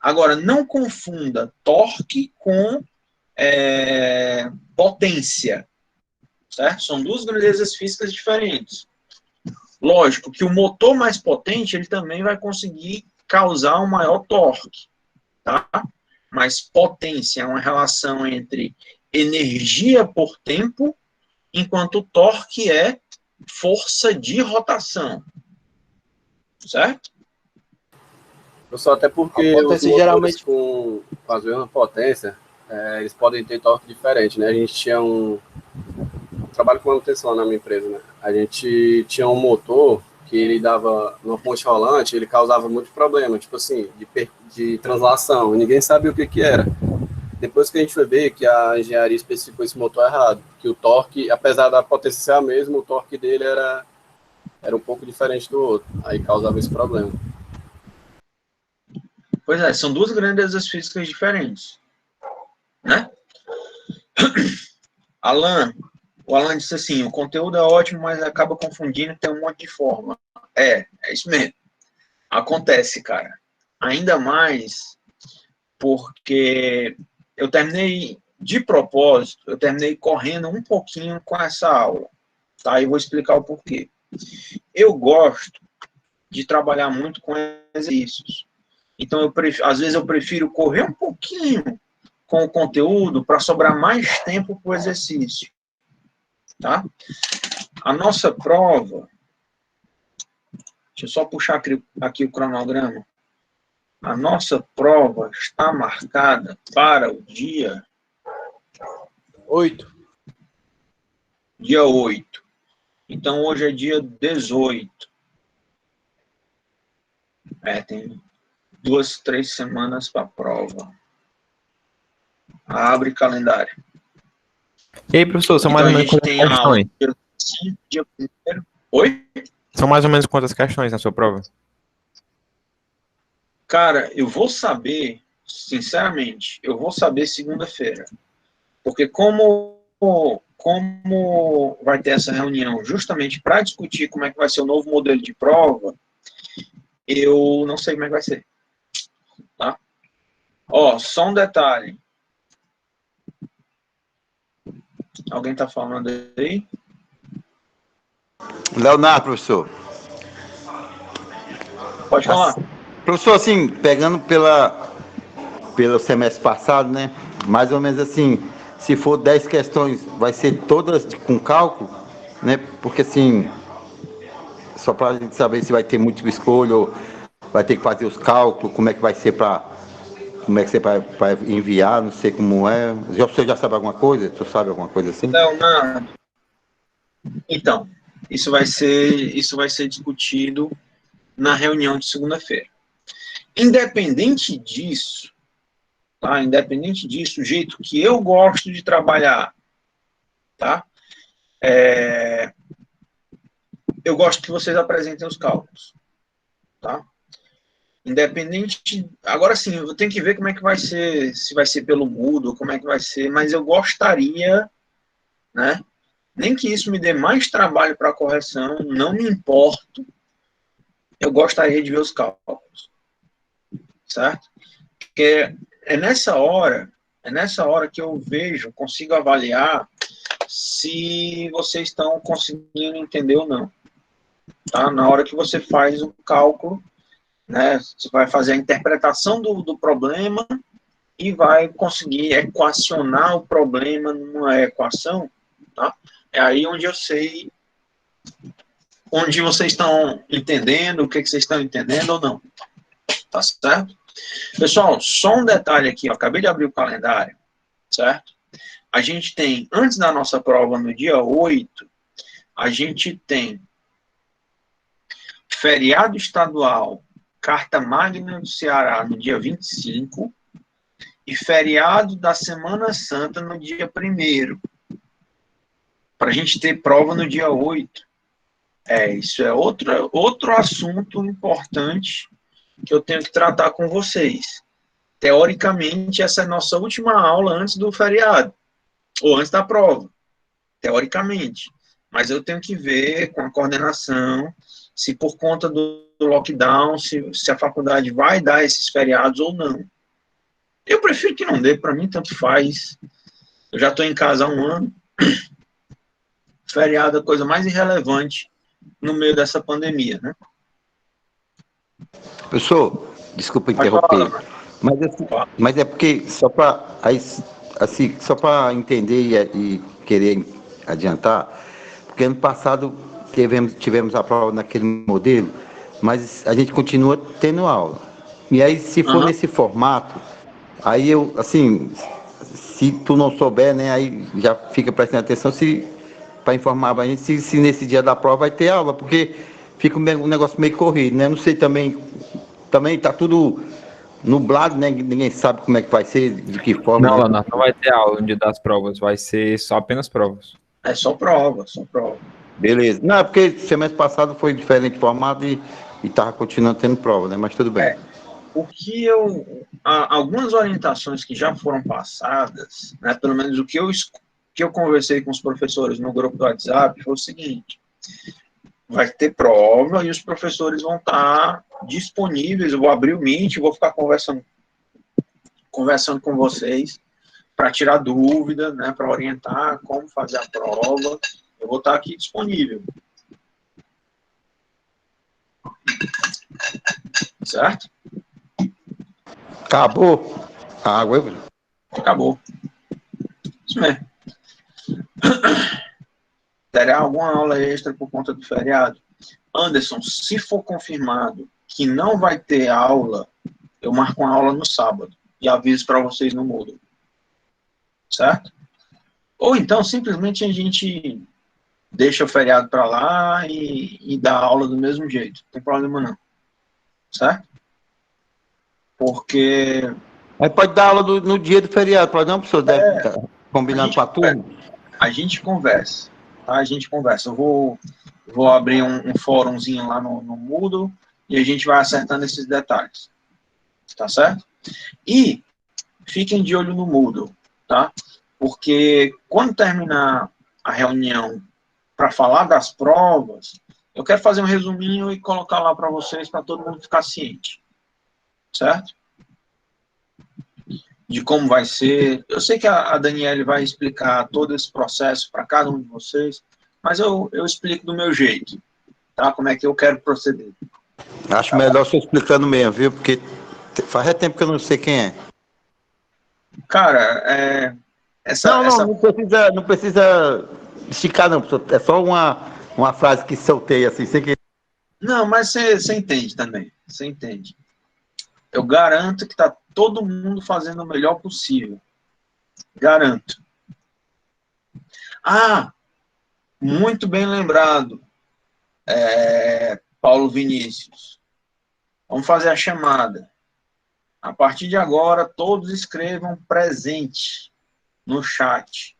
Agora, não confunda torque com potência. Certo? São duas grandezas físicas diferentes. Lógico que o motor mais potente, ele também vai conseguir causar um maior torque. Tá? Mas potência é uma relação entre energia por tempo, enquanto torque é força de rotação. Certo? Só até porque A os potência motores geralmente... com a mesma potência, eles podem ter torque diferente, né? A gente tinha trabalho com manutenção na minha empresa, né? A gente tinha um motor que ele dava, numa ponte rolante, ele causava muito problema, tipo assim, de translação, e ninguém sabia o que era. Depois que a gente foi ver que a engenharia especificou esse motor errado, que o torque, apesar da potência ser a mesma, o torque dele era um pouco diferente do outro, aí causava esse problema. Pois é, são duas grandezas físicas diferentes. Né? O Alan disse assim, o conteúdo é ótimo, mas acaba confundindo, tem um monte de forma. É isso mesmo. Acontece, cara. Ainda mais porque eu terminei, de propósito, eu terminei correndo um pouquinho com essa aula. Tá? E vou explicar o porquê. Eu gosto de trabalhar muito com exercícios. Então, às vezes eu prefiro correr um pouquinho com o conteúdo para sobrar mais tempo para o exercício. Tá? A nossa prova... Deixa eu só puxar aqui o cronograma. A nossa prova está marcada para o dia 8. Dia 8. Então, hoje é dia 18. Tem 2, 3 semanas para a prova. Abre calendário. E aí, professor, são Então, mais ou a menos gente quantas tem a aula questões? dia 5, dia 1º. Oi? São mais ou menos quantas questões na sua prova? Cara, eu vou saber, sinceramente, eu vou saber segunda-feira. Porque como como vai ter essa reunião justamente para discutir como é que vai ser o novo modelo de prova, eu não sei como é que vai ser. Tá? Ó, só um detalhe. Alguém está falando aí? Leonardo, professor. Pode falar. Professor, assim, pegando pelo semestre passado, né? Mais ou menos assim, se for 10 questões, vai ser todas com cálculo, né? Porque assim, só para a gente saber se vai ter múltipla escolha ou vai ter que fazer os cálculos, como é que vai ser para enviar, não sei como é. O senhor já sabe alguma coisa? Tu sabe alguma coisa assim? Leonardo, então, isso vai ser discutido na reunião de segunda-feira. Independente disso, tá? Independente disso, o jeito que eu gosto de trabalhar, tá? Eu gosto que vocês apresentem os cálculos, tá? Independente, agora sim, eu tenho que ver como é que vai ser, se vai ser pelo Moodle, como é que vai ser, mas eu gostaria, né? Nem que isso me dê mais trabalho para correção, não me importo, eu gostaria de ver os cálculos, certo? Porque é nessa hora que eu vejo, consigo avaliar se vocês estão conseguindo entender ou não, tá? Na hora que você faz o cálculo, né, você vai fazer a interpretação do problema e vai conseguir equacionar o problema numa equação, tá? É aí onde eu sei onde vocês estão entendendo, o que vocês estão entendendo ou não. Tá certo? Pessoal, só um detalhe aqui, eu acabei de abrir o calendário, certo? A gente tem, antes da nossa prova, no dia 8, a gente tem feriado estadual, Carta Magna do Ceará, no dia 25, e feriado da Semana Santa no dia 1º. Para a gente ter prova no dia 8. Isso é outro assunto importante que eu tenho que tratar com vocês. Teoricamente, essa é a nossa última aula antes do feriado, ou antes da prova, teoricamente. Mas eu tenho que ver com a coordenação se por conta do lockdown, se a faculdade vai dar esses feriados ou não. Eu prefiro que não dê, para mim tanto faz. Eu já estou em casa há 1 ano. Feriado é a coisa mais irrelevante no meio dessa pandemia, né? Professor, desculpa interromper, mas é porque só para assim, só para entender e querer adiantar, porque ano passado tivemos a prova naquele modelo, mas a gente continua tendo aula. E aí, se for nesse formato, aí eu, assim, se tu não souber, né, aí já fica prestando atenção para informar a gente se nesse dia da prova vai ter aula, porque fica um negócio meio corrido, né? Não sei também tá tudo nublado, né? Ninguém sabe como é que vai ser, de que forma. Não, Né? Leonardo, não vai ter aula no dia das provas, vai ser só apenas provas. É só prova. Beleza. Não, é porque semestre passado foi diferente o formato e estava continuando tendo prova, né? Mas tudo bem. O que algumas orientações que já foram passadas, né, pelo menos o que eu conversei com os professores no grupo do WhatsApp, foi o seguinte: vai ter prova e os professores vão estar disponíveis, eu vou abrir o Meet, vou ficar conversando com vocês para tirar dúvida, né, para orientar como fazer a prova, eu vou estar aqui disponível. Certo? Acabou a água, hein? Acabou. Isso mesmo. Terá alguma aula extra por conta do feriado? Anderson, se for confirmado que não vai ter aula, eu marco uma aula no sábado e aviso para vocês no Moodle. Certo? Ou então, simplesmente a gente deixa o feriado para lá e dá aula do mesmo jeito. Não tem problema não. Certo? Porque... Mas pode dar aula no dia do feriado, pode não, professor? Deve estar combinando com a turma? A gente conversa. Tá? A gente conversa. Eu vou abrir um fórumzinho lá no Moodle e a gente vai acertando esses detalhes. Tá certo? E fiquem de olho no Moodle, tá? Porque quando terminar a reunião para falar das provas, eu quero fazer um resuminho e colocar lá para vocês, para todo mundo ficar ciente. Certo? De como vai ser. Eu sei que a Daniele vai explicar todo esse processo para cada um de vocês, mas eu explico do meu jeito, tá? Como é que eu quero proceder. Acho melhor você explicando mesmo, viu? Porque faz tempo que eu não sei quem é. Cara, não precisa esticar, não. É só uma frase que soltei assim, sem que. Não, mas você entende também. Você entende. Eu garanto que está todo mundo fazendo o melhor possível. Garanto. Ah, muito bem lembrado, Paulo Vinícius. Vamos fazer a chamada. A partir de agora, todos escrevam presente no chat.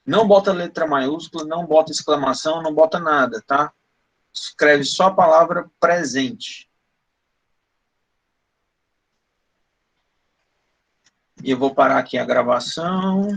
Não bota letra maiúscula, não bota exclamação, não bota nada, tá? Escreve só a palavra presente. E eu vou parar aqui a gravação.